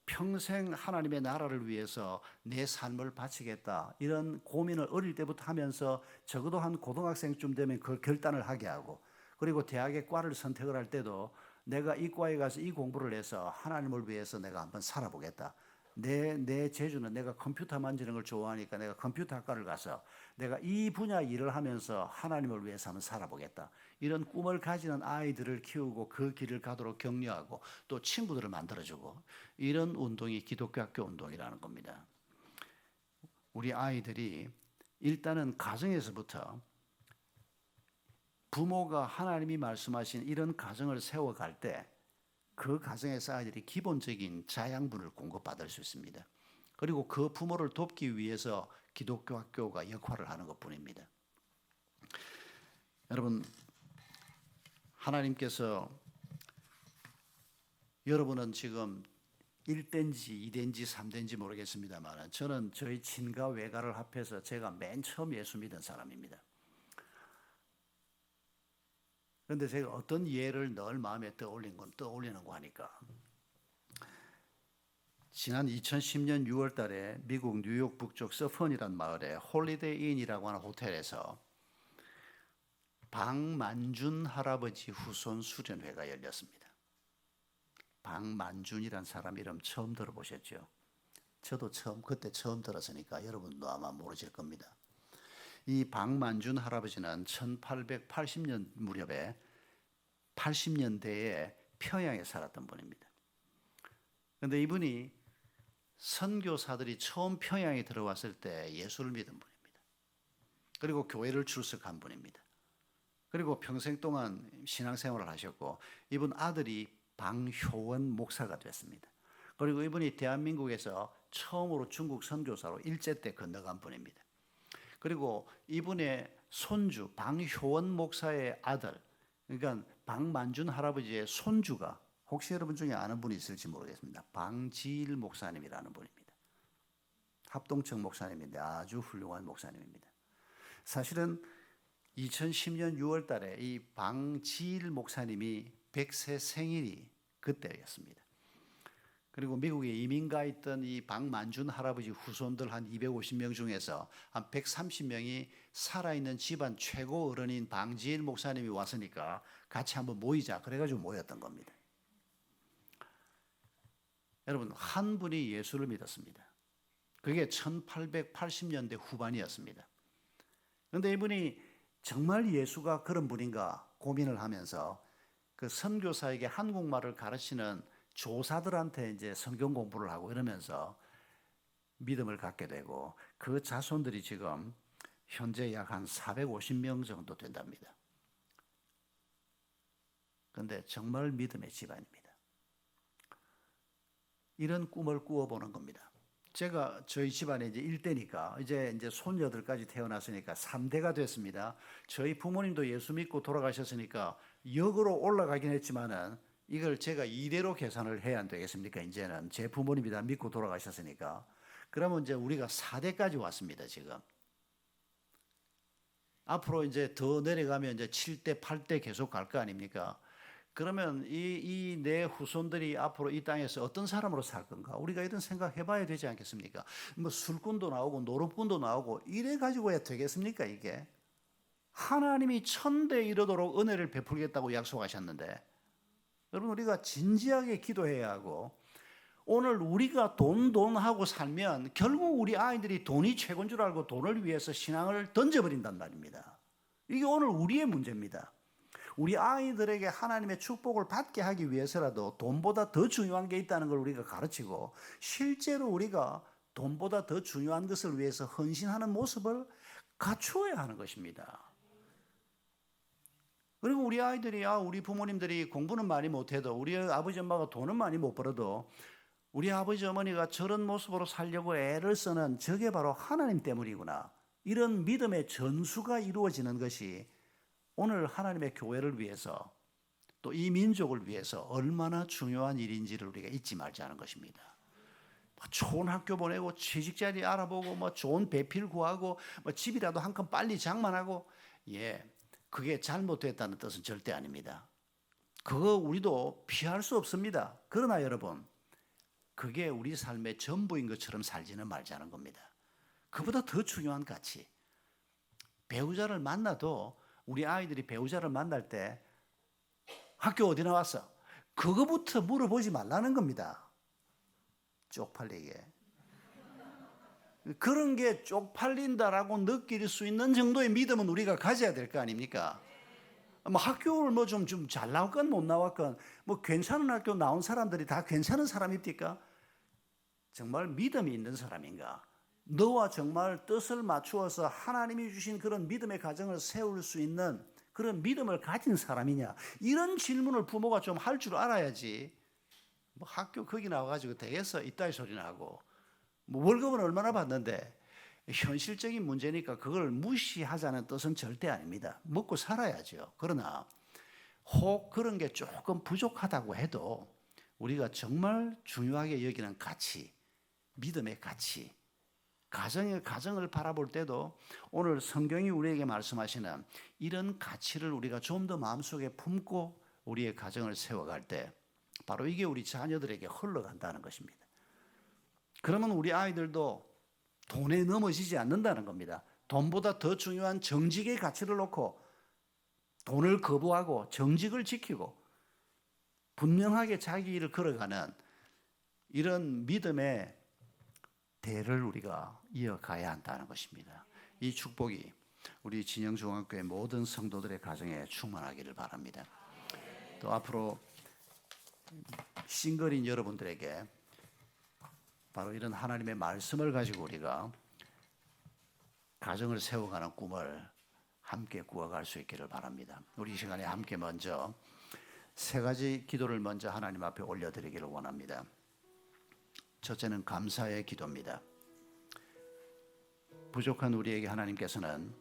평생 하나님의 나라를 위해서 내 삶을 바치겠다, 이런 고민을 어릴 때부터 하면서 적어도 한 고등학생쯤 되면 그 결단을 하게 하고, 그리고 대학의 과를 선택을 할 때도 내가 이 과에 가서 이 공부를 해서 하나님을 위해서 내가 한번 살아보겠다. 내 재주는, 내가 컴퓨터 만지는 걸 좋아하니까 내가 컴퓨터 학과를 가서 내가 이 분야 일을 하면서 하나님을 위해서 한번 살아보겠다. 이런 꿈을 가지는 아이들을 키우고 그 길을 가도록 격려하고 또 친구들을 만들어주고, 이런 운동이 기독교 학교 운동이라는 겁니다. 우리 아이들이 일단은 가정에서부터 부모가 하나님이 말씀하신 이런 가정을 세워갈 때 그 가정에서 아이들이 기본적인 자양분을 공급받을 수 있습니다. 그리고 그 부모를 돕기 위해서 기독교 학교가 역할을 하는 것뿐입니다. 여러분, 하나님께서, 여러분은 지금 1대인지 2대인지 3대인지 모르겠습니다만, 저는 저희 친가 외가를 합해서 제가 맨 처음 예수 믿은 사람입니다. 그런데 제가 어떤 예를 늘 마음에 떠올리는 거 하니까, 지난 2010년 6월 달에 미국 뉴욕 북쪽 서펀이라는 마을에 홀리데이 인이라고 하는 호텔에서 박만준 할아버지 후손 수련회가 열렸습니다. 박만준이란 사람 이름 처음 들어보셨죠? 저도 그때 처음 들었으니까 여러분도 아마 모르실 겁니다. 이 박만준 할아버지는 1880년 무렵에 80년대에 평양에 살았던 분입니다. 그런데 이분이 선교사들이 처음 평양에 들어왔을 때 예수를 믿은 분입니다. 그리고 교회를 출석한 분입니다. 그리고 평생 동안 신앙생활을 하셨고, 이분 아들이 방효원 목사가 됐습니다. 그리고 이분이 대한민국에서 처음으로 중국 선교사로 일제 때 건너간 분입니다. 그리고 이분의 손주 방효원 목사의 아들, 그러니까 박만준 할아버지의 손주가, 혹시 여러분 중에 아는 분이 있을지 모르겠습니다. 방지일 목사님이라는 분입니다. 합동청 목사님인데 아주 훌륭한 목사님입니다. 사실은 2010년 6월 달에 이 방지일 목사님이 100세 생일이 그때였습니다. 그리고 미국에 이민가 있던 이 박만준 할아버지 후손들 한 250명 중에서 한 130명이 살아있는 집안 최고 어른인 방지일 목사님이 왔으니까 같이 한번 모이자, 그래가지고 모였던 겁니다. 여러분, 한 분이 예수를 믿었습니다. 그게 1880년대 후반이었습니다. 그런데 이분이 정말 예수가 그런 분인가 고민을 하면서 그 선교사에게 한국말을 가르치는 조사들한테 이제 성경 공부를 하고 이러면서 믿음을 갖게 되고, 그 자손들이 지금 현재 약 한 450명 정도 된답니다. 그런데 정말 믿음의 집안입니다. 이런 꿈을 꾸어보는 겁니다. 제가 저희 집안에 이제 1대니까 이제 손녀들까지 태어났으니까 3대가 됐습니다. 저희 부모님도 예수 믿고 돌아가셨으니까 역으로 올라가긴 했지만은 이걸 제가 2대로 계산을 해야 안 되겠습니까? 이제는 제 부모님이 다 믿고 돌아가셨으니까. 그러면 이제 우리가 4대까지 왔습니다, 지금. 앞으로 이제 더 내려가면 이제 7대, 8대 계속 갈 거 아닙니까? 그러면 이 내 후손들이 앞으로 이 땅에서 어떤 사람으로 살 건가? 우리가 이런 생각 해봐야 되지 않겠습니까? 뭐 술꾼도 나오고 노름꾼도 나오고 이래 가지고야 되겠습니까, 이게? 하나님이 천대 이르도록 은혜를 베풀겠다고 약속하셨는데, 여러분 우리가 진지하게 기도해야 하고, 오늘 우리가 돈 하고 살면 결국 우리 아이들이 돈이 최고인 줄 알고 돈을 위해서 신앙을 던져버린단 말입니다. 이게 오늘 우리의 문제입니다. 우리 아이들에게 하나님의 축복을 받게 하기 위해서라도 돈보다 더 중요한 게 있다는 걸 우리가 가르치고, 실제로 우리가 돈보다 더 중요한 것을 위해서 헌신하는 모습을 갖추어야 하는 것입니다. 그리고 우리 아이들이, 우리 부모님들이 공부는 많이 못해도, 우리 아버지 엄마가 돈은 많이 못 벌어도 우리 아버지 어머니가 저런 모습으로 살려고 애를 쓰는 저게 바로 하나님 때문이구나, 이런 믿음의 전수가 이루어지는 것이 오늘 하나님의 교회를 위해서, 또 이 민족을 위해서 얼마나 중요한 일인지를 우리가 잊지 말자는 것입니다. 좋은 학교 보내고 취직자리 알아보고 뭐 좋은 배필 구하고 뭐 집이라도 한 칸 빨리 장만하고, 그게 잘못됐다는 뜻은 절대 아닙니다. 그거 우리도 피할 수 없습니다. 그러나 여러분, 그게 우리 삶의 전부인 것처럼 살지는 말자는 겁니다. 그보다 더 중요한 가치, 배우자를 만나도 우리 아이들이 배우자를 만날 때 학교 어디 나왔어? 그거부터 물어보지 말라는 겁니다. 쪽팔리게. 그런 게 쪽팔린다라고 느낄 수 있는 정도의 믿음은 우리가 가져야 될 거 아닙니까? 뭐 학교를 뭐 좀 잘 나왔건 못 나왔건 뭐 괜찮은 학교 나온 사람들이 다 괜찮은 사람입니까? 정말 믿음이 있는 사람인가? 너와 정말 뜻을 맞추어서 하나님이 주신 그런 믿음의 가정을 세울 수 있는 그런 믿음을 가진 사람이냐? 이런 질문을 부모가 좀 할 줄 알아야지. 뭐 학교 거기 나와가지고 되겠어? 이따위 소리나 하고. 뭐 월급은 얼마나 받는데? 현실적인 문제니까 그걸 무시하자는 뜻은 절대 아닙니다. 먹고 살아야죠. 그러나 혹 그런 게 조금 부족하다고 해도 우리가 정말 중요하게 여기는 가치, 믿음의 가치, 가정을 바라볼 때도 오늘 성경이 우리에게 말씀하시는 이런 가치를 우리가 좀 더 마음속에 품고 우리의 가정을 세워갈 때 바로 이게 우리 자녀들에게 흘러간다는 것입니다. 그러면 우리 아이들도 돈에 넘어지지 않는다는 겁니다. 돈보다 더 중요한 정직의 가치를 놓고 돈을 거부하고 정직을 지키고 분명하게 자기 일을 걸어가는 이런 믿음의 대를 우리가 이어가야 한다는 것입니다. 이 축복이 우리 진영중앙교회 모든 성도들의 가정에 충만하기를 바랍니다. 또 앞으로 싱글인 여러분들에게 바로 이런 하나님의 말씀을 가지고 우리가 가정을 세워가는 꿈을 함께 꾸어갈 수 있기를 바랍니다. 우리 이 시간에 함께 먼저 세 가지 기도를 먼저 하나님 앞에 올려드리기를 원합니다. 첫째는 감사의 기도입니다. 부족한 우리에게 하나님께서는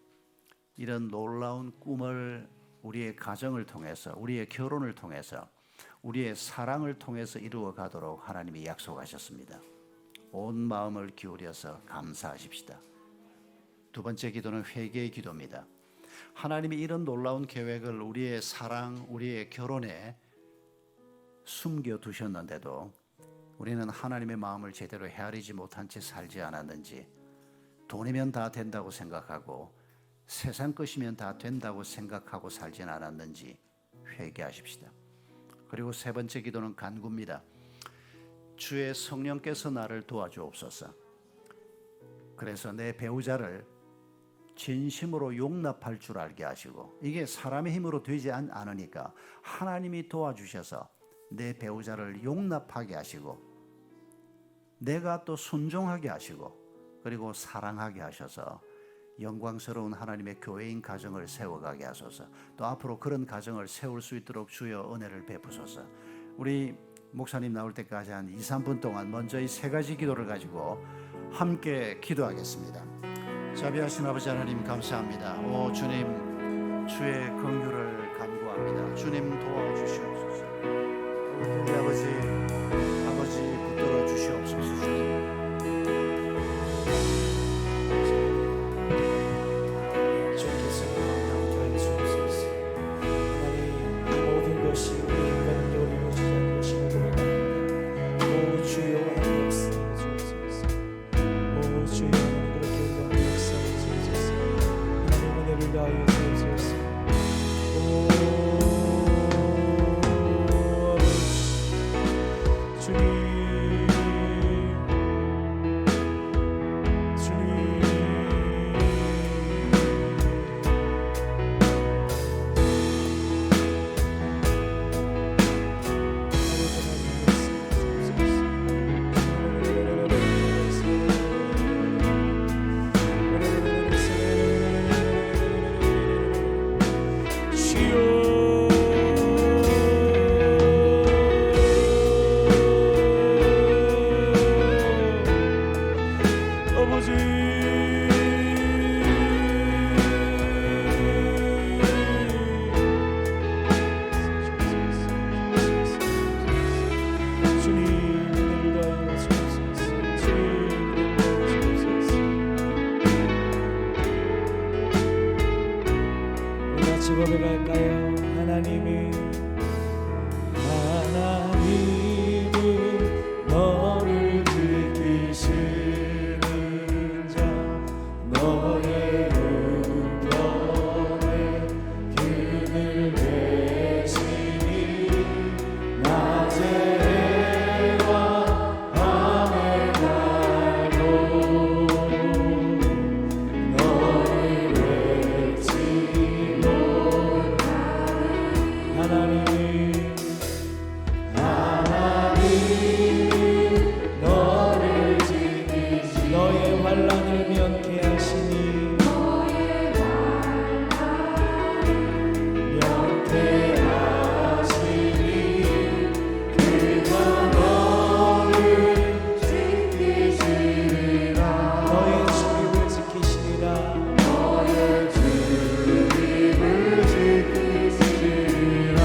이런 놀라운 꿈을 우리의 가정을 통해서, 우리의 결혼을 통해서, 우리의 사랑을 통해서 이루어 가도록 하나님이 약속하셨습니다. 온 마음을 기울여서 감사하십시다. 두 번째 기도는 회개의 기도입니다. 하나님이 이런 놀라운 계획을 우리의 사랑, 우리의 결혼에 숨겨두셨는데도 우리는 하나님의 마음을 제대로 헤아리지 못한 채 살지 않았는지, 돈이면 다 된다고 생각하고 세상 것이면 다 된다고 생각하고 살진 않았는지 회개하십시다. 그리고 세 번째 기도는 간구입니다. 주의 성령께서 나를 도와주옵소서. 그래서 내 배우자를 진심으로 용납할 줄 알게 하시고, 이게 사람의 힘으로 되지 않으니까 하나님이 도와주셔서 내 배우자를 용납하게 하시고, 내가 또 순종하게 하시고, 그리고 사랑하게 하셔서 영광스러운 하나님의 교회인 가정을 세워가게 하소서. 또 앞으로 그런 가정을 세울 수 있도록 주여 은혜를 베푸소서. 우리 목사님 나올 때까지 한 2, 3분 동안 먼저 이 세 가지 기도를 가지고 함께 기도하겠습니다. 자비하신 아버지 하나님 감사합니다. 오 주님, 주의 긍휼을 간구합니다. 주님 도와주시옵소서. 우리 아버지 붙들어 주시옵소서. 주님 주께서 함께하여 주옵소서. 하나님, 이 모든 것이 우리 인간으로 이루어지지 않는 것임을 고백합니다. 오 주여 하나님 역사해 주옵소서. 오 주여 하나님 그렇게 우리 가운데 역사해 주옵소서. 하나님 은혜를 다하여 주옵소서. 오 아버지 주님 직업에 갈까요? 하나님이 너를 지키시는 자 너의 의견에 길을 계시니 낮에 해와 밤의 날로 너를 외치 하나님 너를 지키시 너의 환난을 면케하시니 그가 너를 지키시리라 너의 주님을 지키시리라 너의 주님을 지키시리라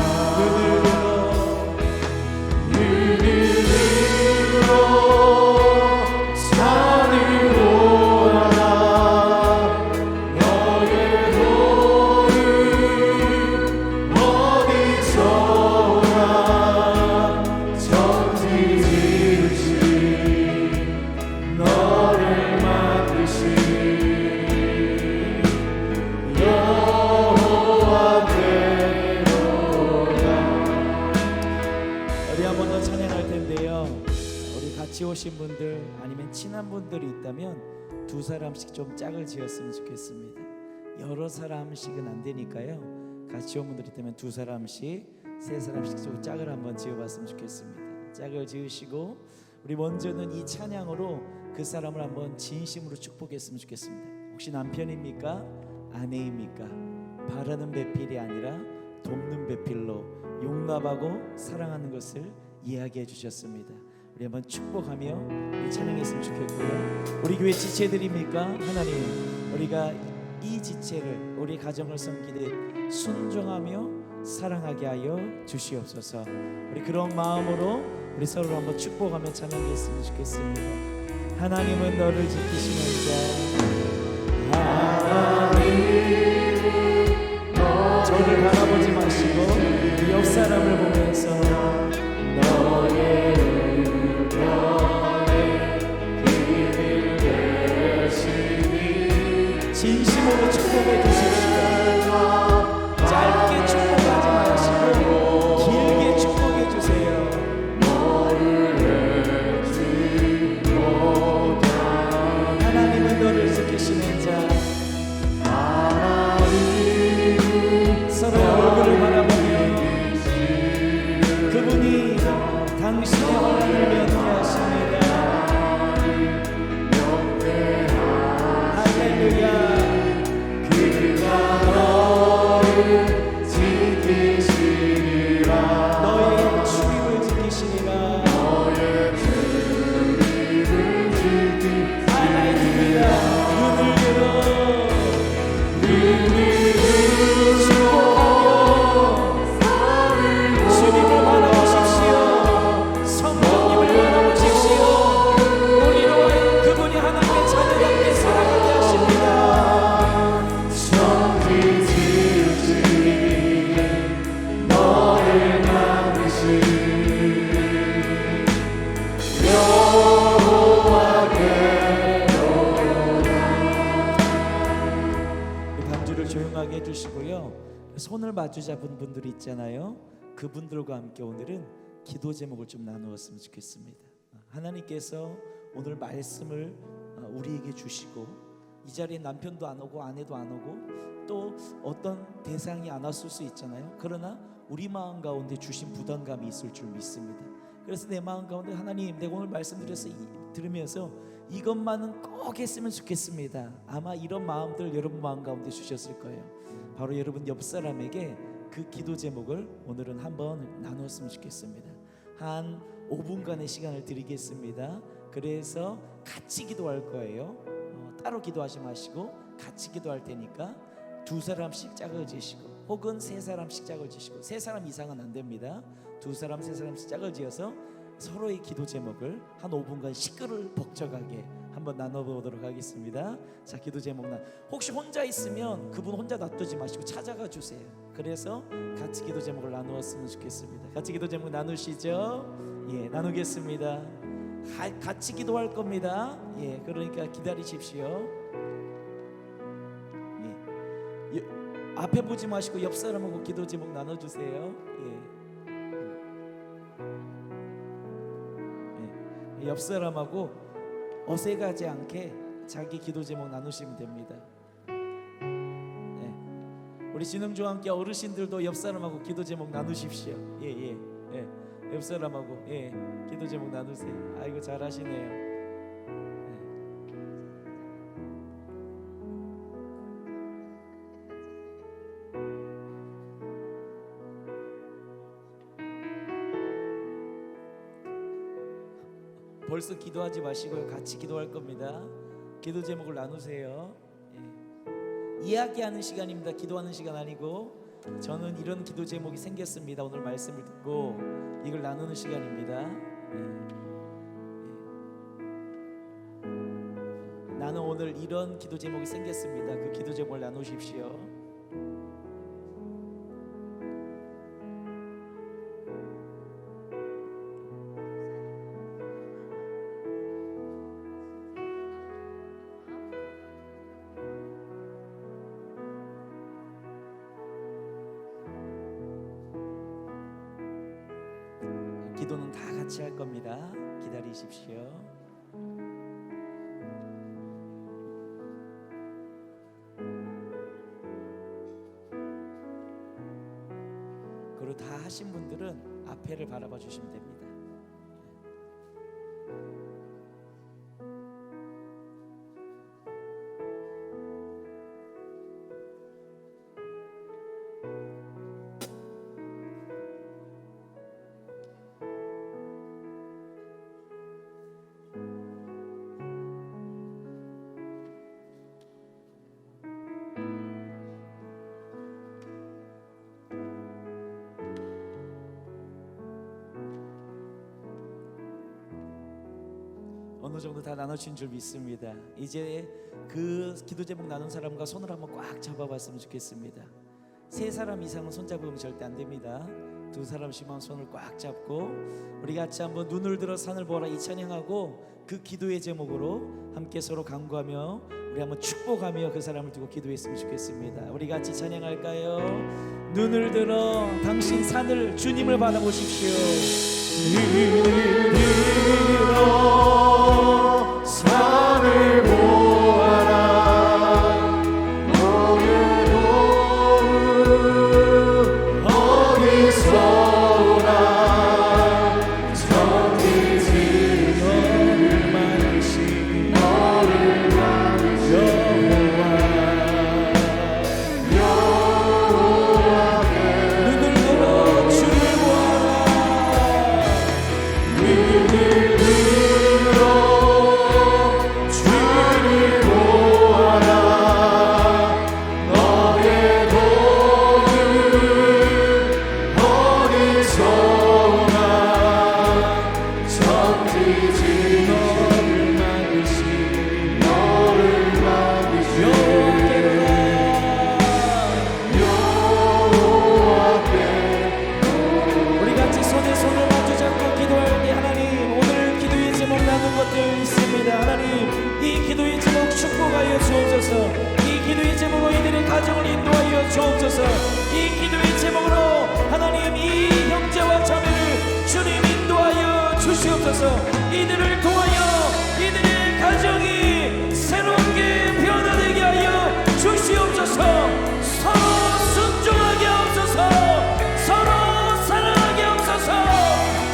오신 분들 아니면 친한 분들이 있다면 두 사람씩 좀 짝을 지었으면 좋겠습니다. 여러 사람씩은 안 되니까요. 같이 온 분들이 있다면 두 사람씩, 세 사람씩 좀 짝을 한번 지어봤으면 좋겠습니다. 짝을 지으시고 우리 먼저는 이 찬양으로 그 사람을 한번 진심으로 축복했으면 좋겠습니다. 혹시 남편입니까? 아내입니까? 바라는 배필이 아니라 돕는 배필로 용납하고 사랑하는 것을 이야기해 주셨습니다. 우리 한번 축복하며 찬양했으면 좋겠고요. 우리 교회 지체들입니까? 하나님, 우리가 이 지체를 우리 가정을 섬기듯 순종하며 사랑하게 하여 주시옵소서. 우리 그런 마음으로 우리 서로 한번 축복하며 찬양했으면 좋겠습니다. 하나님은 너를 지키시는 자 하나님 저를 바라보지 마시고 옆 사람을 보면서 너의 진심으로 축복해 주십시오. 짧게 축복하지 마시고 길게 축복해 주세요. 하나님은 너를 지키시는 자 서로 얼굴을 바라보며 그분이 당신의 혼란을 면케하십니다. 할렐루야. 너의 축복을 지키시리라. 동참하게 해주시고요. 손을 마주 잡은 분들이 있잖아요. 그분들과 함께 오늘은 기도 제목을 좀 나누었으면 좋겠습니다. 하나님께서 오늘 말씀을 우리에게 주시고 이 자리에 남편도 안 오고 아내도 안 오고 또 어떤 대상이 안 왔을 수 있잖아요. 그러나 우리 마음 가운데 주신 부담감이 있을 줄 믿습니다. 그래서 내 마음 가운데 하나님, 내가 오늘 들으면서 이것만은 꼭 했으면 좋겠습니다. 아마 이런 마음들 여러분 마음 가운데 주셨을 거예요. 바로 여러분 옆 사람에게 그 기도 제목을 오늘은 한번 나누었으면 좋겠습니다. 한 5분간의 시간을 드리겠습니다. 그래서 같이 기도할 거예요. 따로 기도하지 마시고 같이 기도할 테니까 두 사람씩 짝을 지시고 혹은 세 사람씩 짝을 지시고, 세 사람 이상은 안 됩니다. 두 사람 세 사람씩 짝을 지어서 서로의 기도 제목을 한 5분간 시끌벅적하게 한번 나눠보도록 하겠습니다. 자, 기도 제목 혹시 혼자 있으면 그분 혼자 놔두지 마시고 찾아가 주세요. 그래서 같이 기도 제목을 나누었으면 좋겠습니다. 같이 기도 제목 나누시죠? 예, 나누겠습니다. 같이 기도할 겁니다. 예, 그러니까 기다리십시오. 예, 앞에 보지 마시고 옆 사람하고 기도 제목 나눠주세요. 예, 옆 사람하고 어색하지 않게 자기 기도 제목 나누시면 됩니다. 예, 우리 진흥조와 함께 어르신들도 옆 사람하고 기도 제목 나누십시오. 예. 옆 사람하고 기도 제목 나누세요. 아이고 잘하시네요. 벌써 기도하지 마시고요. 같이 기도할 겁니다. 기도 제목을 나누세요. 이야기하는 시간입니다. 기도하는 시간 아니고, 저는 이런 기도 제목이 생겼습니다. 오늘 말씀을 듣고 이걸 나누는 시간입니다. 나는 오늘 이런 기도 제목이 생겼습니다. 그 기도 제목을 나누십시오. 기도는 다 같이 할 겁니다. 기다리십시오. 그리고 다 하신 분들은 앞에를 바라봐 주시면 됩니다. 어느 정도 다 나눠진 줄 믿습니다. 이제 그 기도 제목 나눈 사람과 손을 한번 꽉 잡아봤으면 좋겠습니다. 세 사람 이상은 손 잡으면 절대 안 됩니다. 두 사람씩만 손을 꽉 잡고 우리 같이 한번 눈을 들어 산을 보아라 이 찬양하고 그 기도의 제목으로 함께 서로 간구하며 우리 한번 축복하며 그 사람을 두고 기도했으면 좋겠습니다. 우리 같이 찬양할까요? 눈을 들어 당신 산을 주님을 바라보십시오. 눈을 들어 산을 보아라. 너는 어디서 오나. 천지 너를 만나신 여호와께 눈을 들어 주를 보아라. 눈을 들어 이 기도의 제목으로 하나님 이 형제와 자매를 주님 인도하여 주시옵소서. 이들을 통하여 이들의 가정이 새롭게 변화되게 하여 주시옵소서. 서로 순종하게 하옵소서. 서로 사랑하게 하옵소서.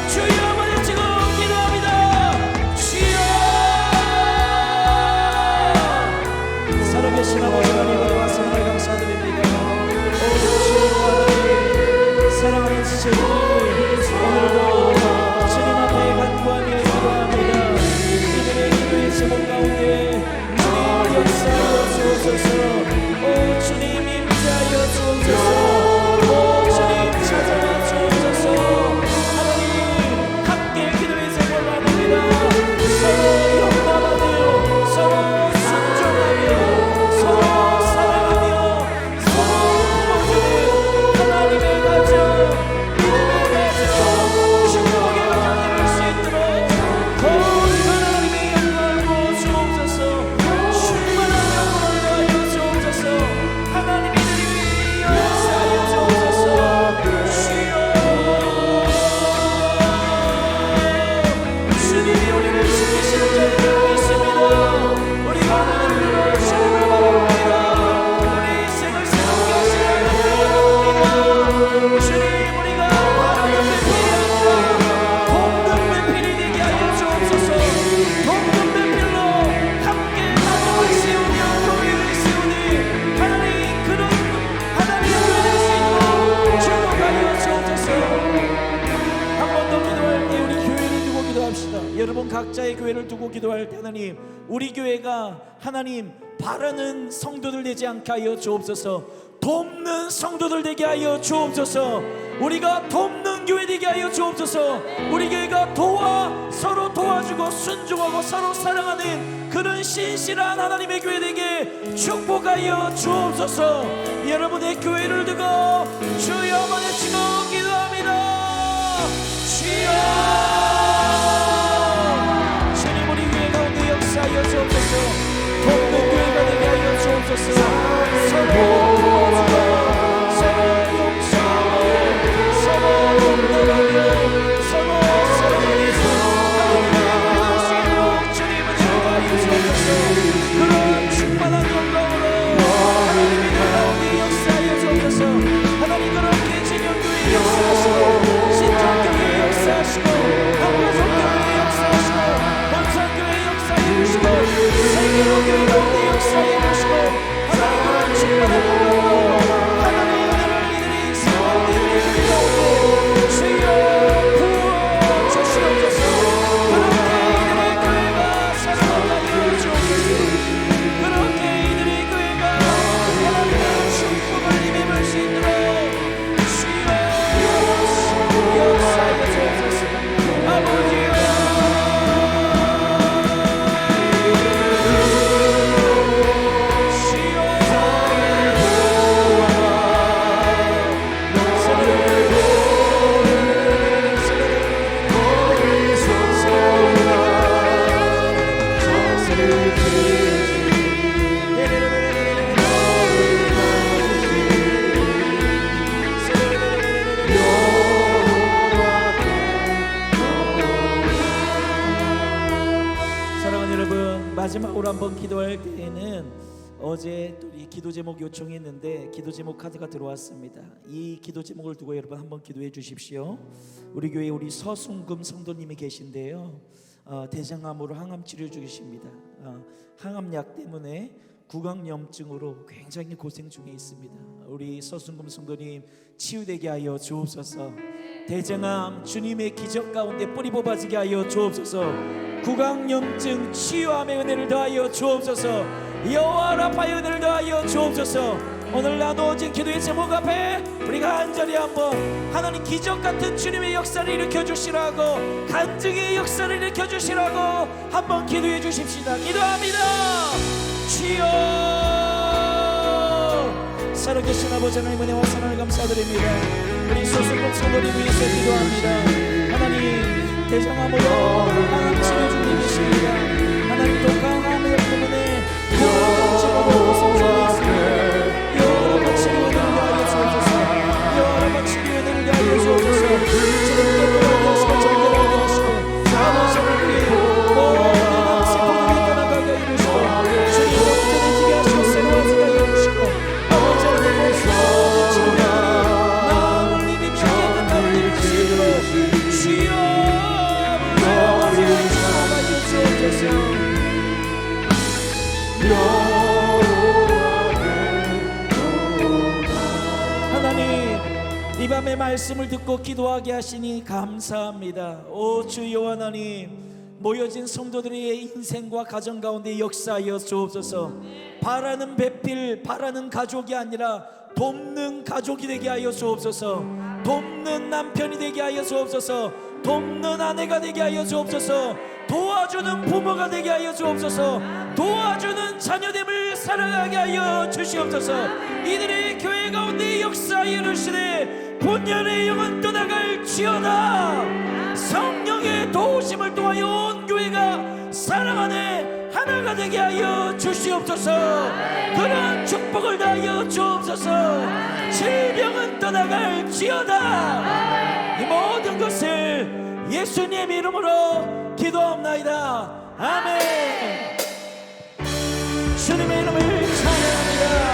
주여 한번 지금 기도합니다. 주여. 살아계신 아버지 하나님 말씀을 감사드립니다. 오 주님 하나님 사랑하는 지체들 오늘도 주님 앞에 간구하며 기도합니다. 이들의 기도의 제목 가운데 주님 역사하여 주옵소서. 오 주님 임재하여 주옵소서. 오 주님 찾아와 주옵소서. 하나님 함께 기도의 제목을 나눕니다. 서로 용납하며 서로 순종하며 서로 사랑하며 서로 품어주는 하나님의 가정 믿음의 가정 축복의 가정 이룰 수 있도록 온 하나님의 영광을 부어 주옵소서. 충만한 영광을 더하여 주옵소서. 하나님 이들이 위에 역사하여 주옵소서. 주님이 우리를 지키시는 줄 알고 있습니다. 우리가 하나님으로 주님을 바라봅니다. 우리 인생을 새롭게 하시는 주님을 바라봅니다. 주님 우리가 바라는 배필이 아니라 돕는 배필이 되게 하여 주옵소서. 돕는 배필로 함께 가정을 세우며 교회를 세우니 하나님 그런 하나님의 교회를 세우고 축복하여 주옵소서. 한 번 더 기도할 때 우리 교회를 두고 기도합시다. 여러분 각자의 교회를 두고 기도할 때 하나님 우리 교회가 하나님 바라는 성도들 되지 않게 하여 주옵소서. 돕는 성도들 되게 하여 주옵소서. 우리가 돕는 교회 되게 하여 주옵소서. 우리 교회가 서로 도와주고 순종하고 서로 사랑하는 그런 신실한 하나님의 교회 되게 축복하여 주옵소서. 여러분의 교회를 두고 주여 한번 외치고 기도합니다. 주여 주님 우리 교회 가운데 역사하여 주옵소서. 돕는 교회가 되게 하여 주옵소서. 서로 도와주고 서로 용서하고 서로 용납하며 서로 사랑하면서 하나님의 믿을 수 있도록 주님을 인도하여 주옵소서. 그런 충만한 영광으로 하나님의 교회 가운데 역사하여 주옵소서. 하나님 그렇게 진영교회 역사하시고 신정교회 역사하시고 한국성교회 역사하시고 본산교회 역사해 주시고 세계로교회 가운데 역사해 주시고 하나님은 충만한 영광으로 하나님의 은혜를 이들이 세우는 이들의 교회 가운데 주여 부어 주시옵소서. 그렇게 이들의 교회가 사랑하게 하여 주옵소서. 그렇게 이들의 교회가 하나님의 축복을 힘입을 수 있도록 역사하여 주옵소서. 아버지여 마지막으로 한번 기도할 때에는 어제 또 이 기도 제목 요청했는데 기도 제목 카드가 들어왔습니다. 이 기도 제목을 두고 여러분 한번 기도해 주십시오. 우리 교회 우리 서순금 성도님이 계신데요. 대장암으로 항암 치료 중이십니다. 항암약 때문에 구강염증으로 굉장히 고생 중에 있습니다. 우리 서순금 성도님 치유되게 하여 주옵소서. 대장암 주님의 기적 가운데 뿌리 뽑아지게 하여 주옵소서. 구강염증 치유함의 은혜를 더하여 주옵소서. 여호와 라파의 은혜를 더하여 주옵소서. 오늘 나누어진 기도의 제목 앞에 우리가 한자리 한번 하나님 기적 같은 주님의 역사를 일으켜 주시라고 간증의 역사를 일으켜 주시라고 한번 기도해 주십시다. 기도합니다. 주여 살아계신 아버지 하나님 은혜와 사랑을 감사드립니다. 우리 소수국 성도님 위해서 기도합니다. 하나님 대장암으로 항암 치료 중이십니다. 하나님 또 강함의 때문에 고생 중에 있습니다. 여러분 치료를 하여 주옵소서. 이 밤에 말씀을 듣고 기도하게 하시니 감사합니다. 오 주여 하나님, 모여진 성도들의 인생과 가정 가운데 역사하여 주옵소서. 바라는 배필, 바라는 가족이 아니라 돕는 가족이 되게 하여 주옵소서. 돕는 남편이 되게 하여 주옵소서. 돕는 아내가 되게 하여 주옵소서. 도와주는 부모가 되게 하여 주옵소서. 도와주는 자녀됨을 살아가게 하여 주시옵소서. 이들의 교회 가운데 역사하여 주시되 본연의 영은 떠나갈지어다. 성령의 도우심을 통하여 온 교회가 사랑 안에 하나가 되게 하여 주시옵소서. 그런 축복을 다하여 주옵소서. 질병은 떠나갈지어다. 이 모든 것을 예수님 이름으로 기도합나이다. 아멘. 주님의 이름을 찬양합니다.